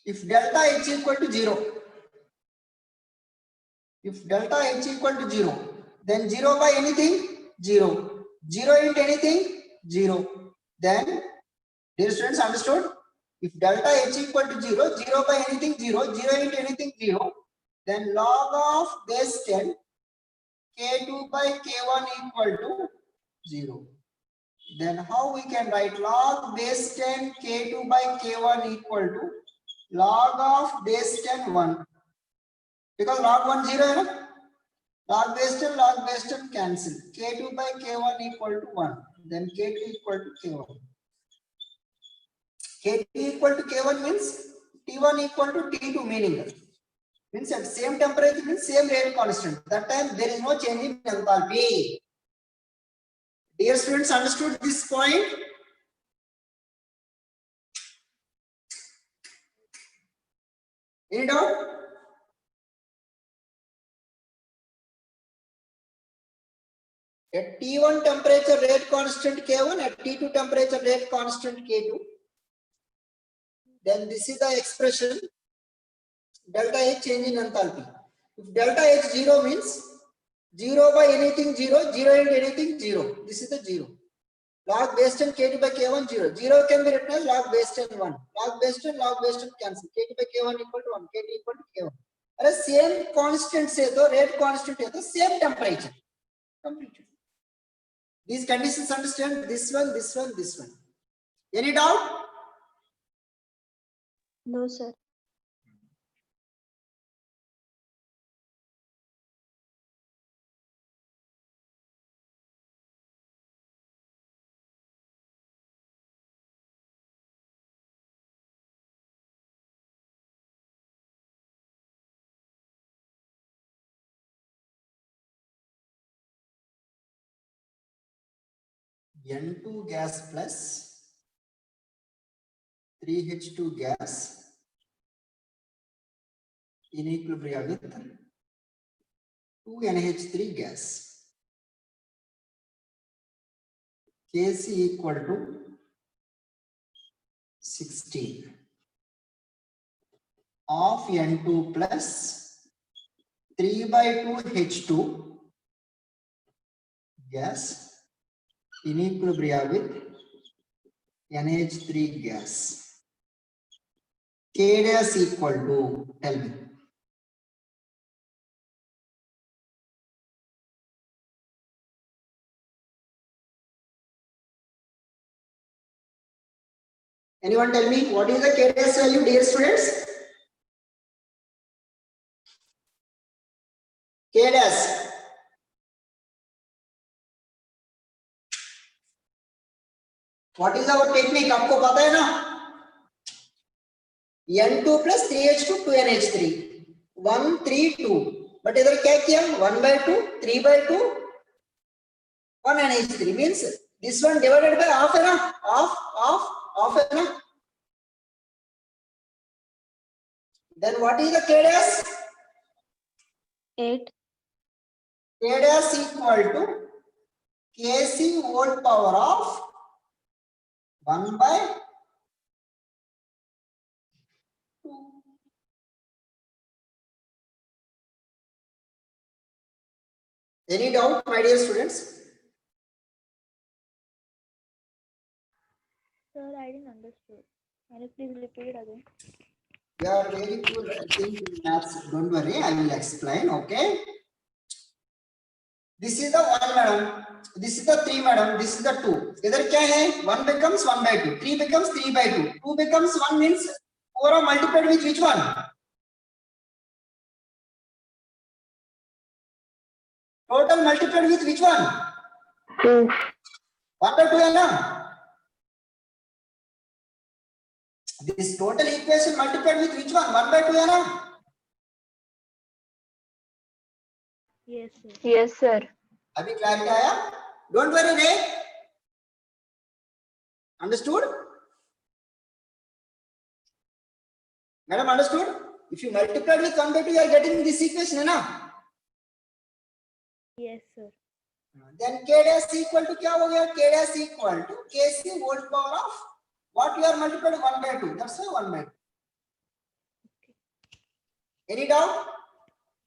if delta H equal to 0, if delta H equal to 0, then 0 by anything, 0. 0 into anything, 0. Then, dear students, understood? If delta H equal to 0, 0 by anything, 0. 0 into anything, 0. Then log of base 10, K2 by K1 equal to 0. Then how we can write log base 10 K2 by K1 equal to log of base 10 1. Because log 1 0 है ना? Log base 10 cancel. K2 by K1 equal to 1. Then K2 equal to K1. K2 equal to K1 means T1 equal to T2 meaning. Means at same temperature means same rate constant. That time there is no change in enthalpy. Dear students, understood this point? Any doubt? At T1 temperature rate constant K1, at T2 temperature rate constant K2. Then this is the expression delta H change in enthalpy. If delta H 0 means 0 by anything 0, 0 into anything 0. This is the 0. Log base 10 K2 by K1 0. 0 can be written as log base 10 1. Log base 10 cancel. K2 by K1 equal to 1. K2 equal to K1. अरे same constant से तो rate constant है तो same temperature. Completed. These conditions understand this one, this one, this one. Any doubt? No, sir. N2 gas plus 3H2 gas in equilibrium with 2NH3 gas. Kc equal to 16. of N2 plus 3 by 2 H2 gas in equilibrium with NH3 gas. K dash equal to, tell me. Anyone tell me what is the K dash value, dear students? K dash. What is our technique? आपको पता है ना? N2 plus 3H2 2NH3 1 3 2 but इधर क्या किया 1 by 2 3 by 2 1 NH3 means this one divided by half है ना half है ना then what is the K dash 8. K dash equal to Kc whole power of 1 by 2. Any doubt, my dear students? Sir, I didn't understand. Can you please repeat it again? You are very cool, I think, in maths. Don't worry, I will explain. Okay. This is the 1, madam. This is the 3, madam. This is the 2. इधर क्या है? 1 becomes 1 by 2. 3 becomes 3 by 2. 2 becomes 1 means 4 are multiplied with which one? Total multiplied with which one? 2. 1 by 2 है ना? This total equation multiplied with which one? 1 by 2 है ना? Yes, sir. Yes, sir. अभी clarity आया? Don't worry, रे. Understood? Madam, understood? If you multiply with 1 by 2, you are getting this equation, है ना? Yes, sir. Then K dash equal to क्या हो गया? K dash equal to Kc whole power of what you are multiplied 1 by 2. That's why 1 by 2. Any doubt?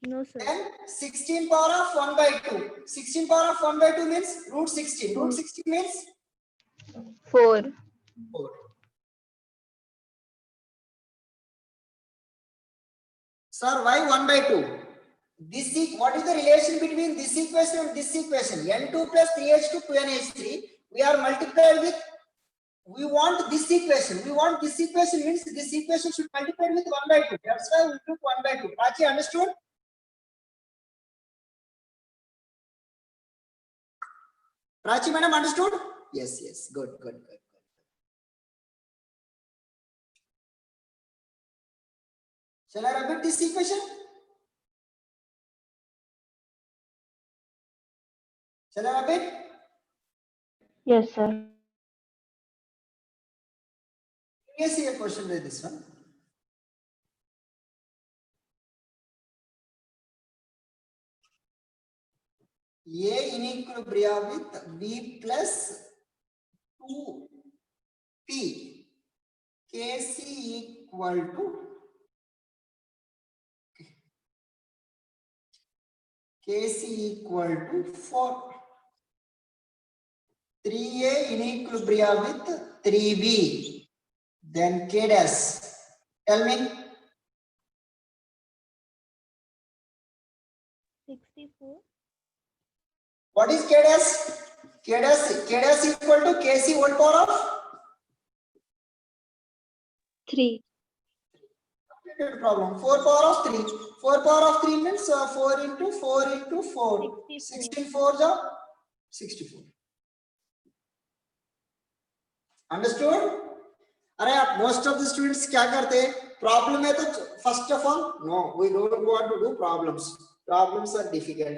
No, sir. Then 16 power of 1 by 2. 16 power of 1 by 2 means root 16. Root 16 means 4. 4. Sir, why 1 by 2? What is the relation between this equation and this equation? N2 plus 3H2 2NH3. We are multiplied with, we want this equation. We want this equation means this equation should multiply with 1 by 2. That's why we took 1 by 2. Prachi, understood? Prachi, madam, understood? Yes, yes. Good. Shall I repeat this equation? Shall I repeat? Yes, sir. Yes, a question with this one. A in equilibrium with B plus 2P. Kc equal to Kc equal to 4. 3A in equilibrium with 3B. Then K dash. Tell me. 64. What is K dash? K dash equal to Kc whole power of 3. problem. 4 power of 3. 4 power of 3 means 4 into 4 into 4. 64 is 64. Understood? अरे आप most of the students क्या करते हैं? Problem है तो first of all, no, we don't want to do problems. Problems are difficult.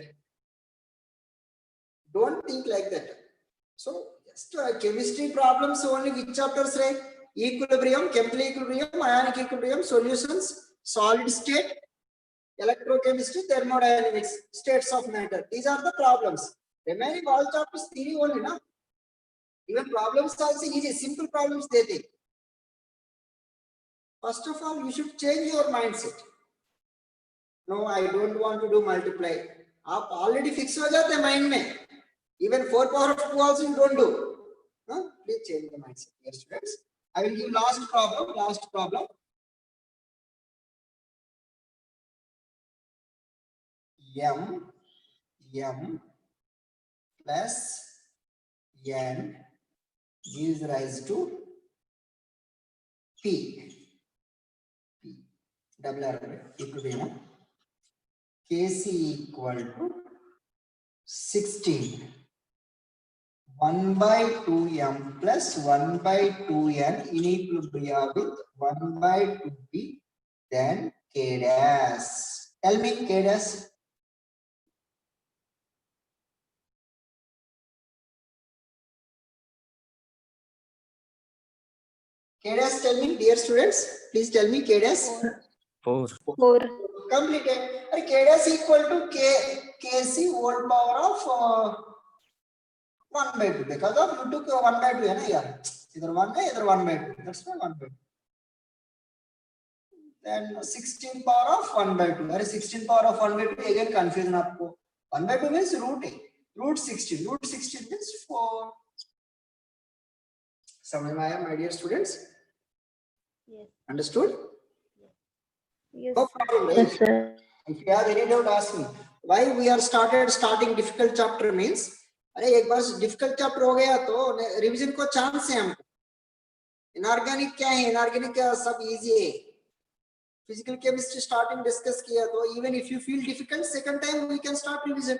Don't think like that. So just chemistry problems only. Which chapters, right? Equilibrium, chemical equilibrium, ionic equilibrium, solutions, solid state, electrochemistry, thermodynamics, states of matter. These are the problems. Remaining all chapters theory only, na? Even problems also easy, simple problems they take. First of all, you should change your mindset. No, I don't want to do multiply. आप already fix हो जाते mind में. Even 4 power of 2 also you don't do. Huh? Please change the mindset, dear students. I will give last problem. M plus n gives rise to P. Double array equilibrium. Kc equal to 16. 1 by 2m plus 1 by 2n in equilibrium with 1 by 2p, then k dash. Tell me k dash. K dash, tell me, dear students. Please tell me k dash. 4. 4. Completed. K dash equal to kc whole power of 1 by 2. Because of you took 1 by 2 है ना यार. Either 1 है, either 1 by 2. That's why 1 by 2. Then 16 power of 1 by 2. 16 power of 1 by 2 again confusion आपको. 1 by 2 means root a. Root 16. Root 16 means 4. समझ में आया, my dear students? Yes. Understood? Yes. No problem. Yes, sir. If you have any doubt, ask me. Why we are starting difficult chapter means, अरे एक बार difficult chapter हो गया तो revision को chance है हमको. Inorganic क्या है? Inorganic क्या सब easy है. Physical chemistry starting discuss किया तो even if you feel difficult, second time we can start revision.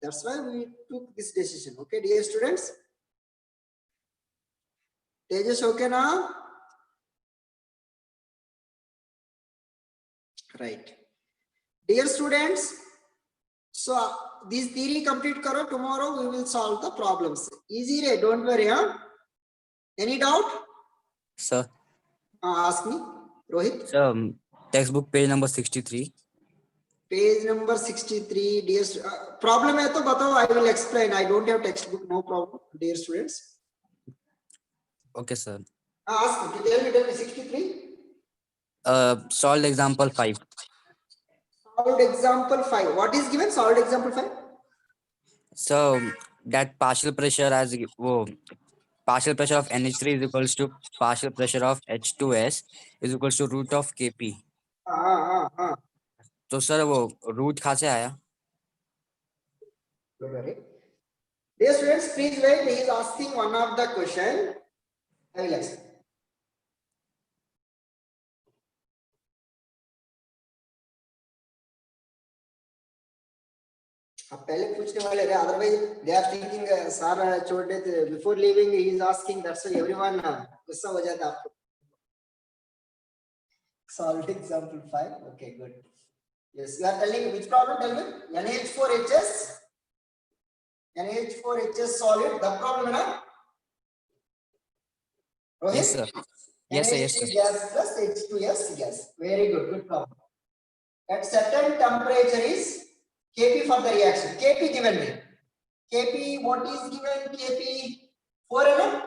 That's why we took this decision. Okay, dear students. Tejas, okay now? Right. Dear students, so this theory complete karo. Tomorrow we will solve the problems. Easy ray, don't worry, huh? Any doubt? Sir, Ask me, Rohit. sir, textbook page number 63. Page number 63. Dear problem hai to batao, I will explain. I don't have textbook, no problem, dear students. Okay, sir. Ask me, tell me 63. Solved example 5. Solved example 5. What is given? Solved example 5. So that partial pressure as partial pressure of NH3 is equals to partial pressure of H2S is equals to root of Kp. तो sir वो root कहाँ से आया? Don't worry. Dear students, please wait. He is asking one of the question. I will explain. अब पहले पूछने वाले रहे, otherwise they are thinking सारा छोड़ देते. Before leaving he is asking, that's why everyone गुस्सा हो जाता आपको. Solved example 5. Okay, good. Yes, you are telling which problem? Tell me. NH4HS. NH4HS solid. The problem है ना? Rohit? Yes, sir. Yes, sir. Yes, sir. NH3 gas plus H2S gas. Very good. Good problem. At certain temperature is Kp for the reaction. Kp given me. Kp, what is given? Kp 4 mm?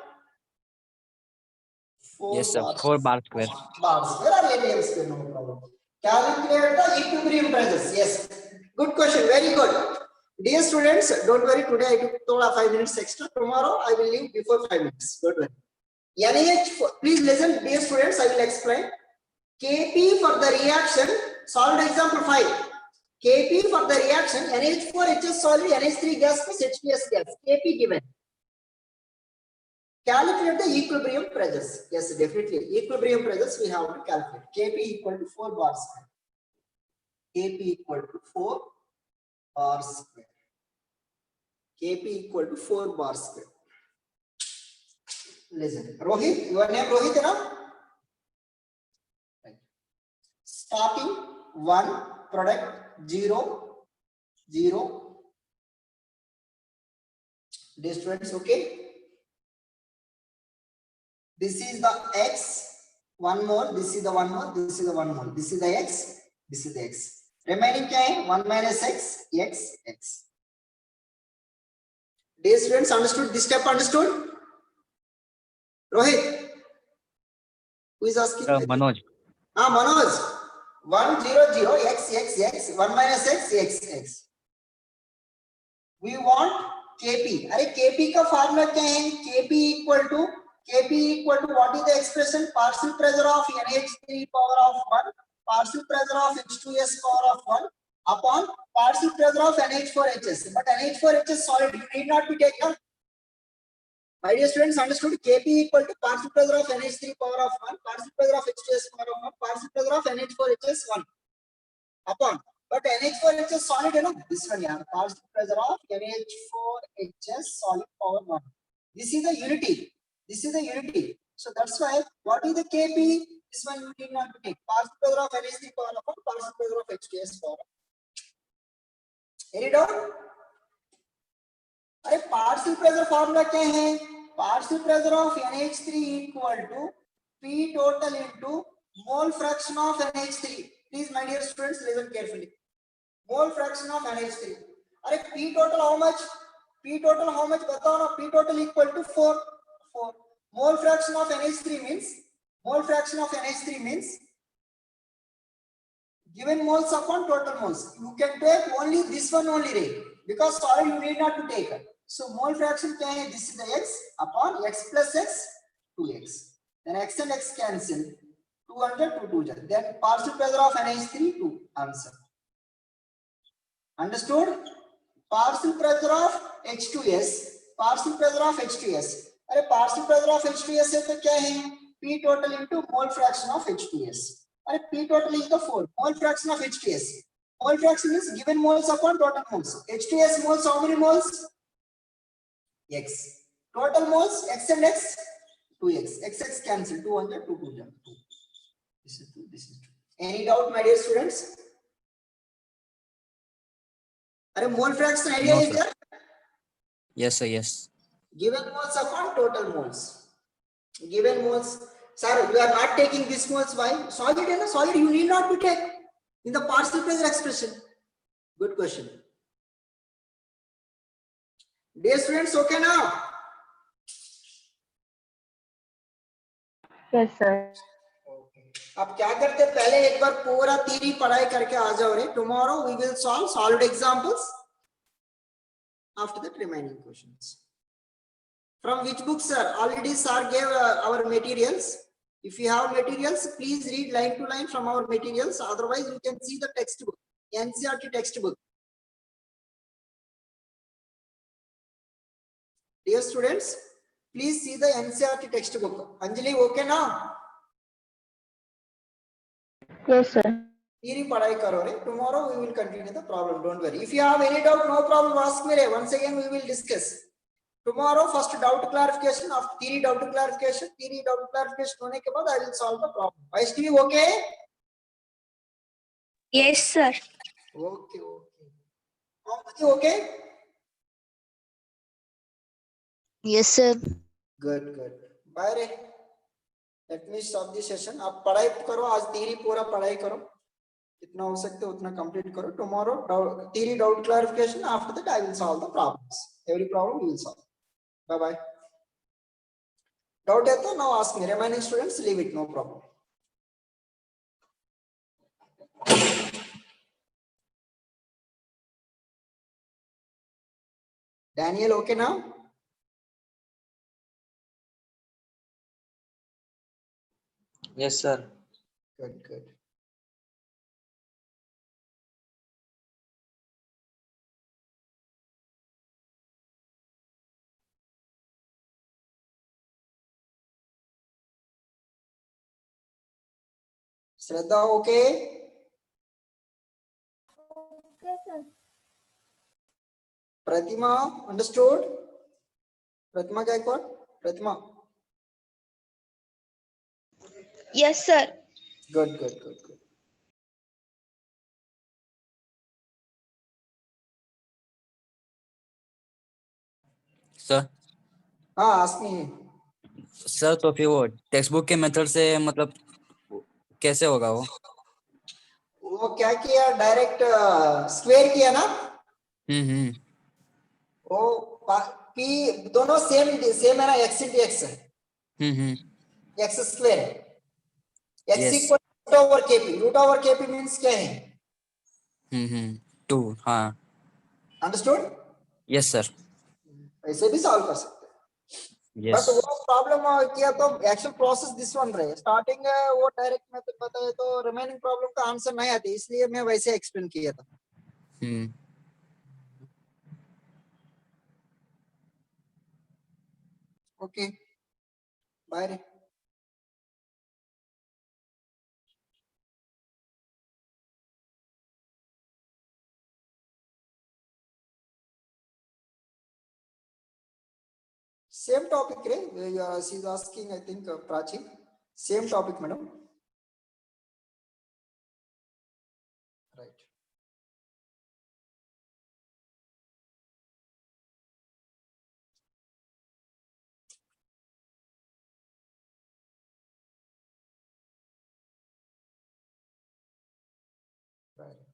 4 Yes, sir. bars. 4 bar square. Bars square or area square, no problem. Calculate the equilibrium pressures. Yes. Good question. Very good. Dear students, don't worry. Today I took 5 minutes extra. Tomorrow I will leave before 5 minutes. Don't worry. NH4, please listen, dear students, I will explain. Kp for the reaction, solved example 5. Kp for the reaction, NH4HS solid, NH3 gas plus H2S gas. Kp given. Calculate the equilibrium pressures. Yes, definitely. Equilibrium pressures we have to calculate. Kp equal to 4 bar square. Kp equal to 4 bar square. Kp equal to 4 bar square. Listen, Rohit, your name Rohit, na? Right. Starting 1, product 0, 0. Dear students, okay? This is the X, 1 more, this is the 1 more, this is the 1 more. This is the X, this is the X. Remaining क्या है? 1 minus X, X, X. Dear students, understood? This step understood? Rohit, Who is asking? Manoj. Manoj. 1 0 0 x x x 1 minus x x x. We want Kp. अरे Kp का formula क्या है? Kp equal to what is the expression? Partial pressure of NH3 power of 1, partial pressure of H2S power of 1 upon partial pressure of NH4HS. But NH4HS solid, you need not be taken. My dear students, understood? Kp equal to partial pressure of NH3 power of 1, partial pressure of H2S power of 1, partial pressure of NH4HS 1 upon. But NH4HS solid, this one, yeah. Partial pressure of NH4HS solid power 1. This is the unity. So that's why, what is the Kp? This one you need not to take. Partial pressure of NH3 power of 1, partial pressure of H2S power of 1. Any doubt? अरे partial pressure formula क्या है? Partial pressure of NH3 equal to P total into mole fraction of NH3. Please, my dear students, listen carefully. Mole fraction of NH3. अरे P total how much? बताओ ना. P total equal to 4. Mole fraction of NH3 means given moles upon total moles. You can take only this one only, right? Because solid you need not to take. So mole fraction क्या है? This is the x upon x plus x 2x. Then x and x cancel. 200 to 200. Then partial pressure of NH3 2. Answer. Understood? Partial pressure of H2S. अरे partial pressure of H2S है तो क्या है? P total into mole fraction of H2S. अरे P total is the 4. Mole fraction of H2S. Mole fraction is given moles upon total moles. H2S moles, how many moles? X. Total moles, x and x, 2x. X cancel, 200 to 200. This is 2, this is 2. Any doubt, my dear students? Are mole fraction idea is there? Yes, sir. Yes. Given moles upon total moles. Given moles. Sir, you are not taking this moles. Why? Solid, solid you need not to take in the partial pressure expression. Good question. Dear students, okay now? Yes, sir. अब क्या करते पहले एक बार पूरा theory पढ़ाई करके आ जाओ रे. Tomorrow we will solve solid examples. After that, remaining questions. From which book, sir? Already sir gave our materials. If you have materials, please read line to line from our materials. Otherwise, you can see the textbook, NCERT textbook. Dear students, please see the NCERT textbook. Anjali, okay now? Yes, sir. Theory padhai karo re. Tomorrow we will continue the problem. Don't worry. If you have any doubt, no problem. Ask me. Once again, we will discuss. Tomorrow, first doubt clarification. After theory doubt clarification. होने के बाद I will solve the problem. Vaishnavi, okay? Yes, sir. Okay. Pankaj, okay? Yes, sir. Good. Bye रे. Let me stop the session. आप पढ़ाई करो. आज theory पूरा पढ़ाई करो. जितना हो सकते उतना complete करो. Tomorrow theory doubt clarification. After that I will solve the problems. Every problem we will solve. Bye. Doubt है तो now ask me. Remaining students leave it, no problem. Daniel, okay now? Yes, sir. Good. Shraddha, okay? Okay, sir. Pratima, understood? Pratima Gaikwad? Pratima. Yes, sir. Good. Sir. हाँ, ask me. Sir तो फिर वो text book के method से मतलब कैसे होगा वो? वो क्या किया? डायरेक्ट स्क्वायर किया ना? वो पी दोनों सेम है ना? x into x है. x square. x Yes. equal to root over kp. Root over kp means क्या है? 2, हाँ. Understood? Yes sir. ऐसे भी सॉल्व कर सकते हैं. Yes. बट वो प्रॉब्लम किया तो एक्चुअल प्रोसेस दिस वन रहे. स्टार्टिंग वो डायरेक्ट मेथड बताए तो रिमेनिंग प्रॉब्लम का आंसर नहीं आती, इसलिए मैं वैसे एक्सप्लेन किया था. Okay, bye. Same topic, right? She's asking, I think, Prachi. Same topic, madam. Right. Right.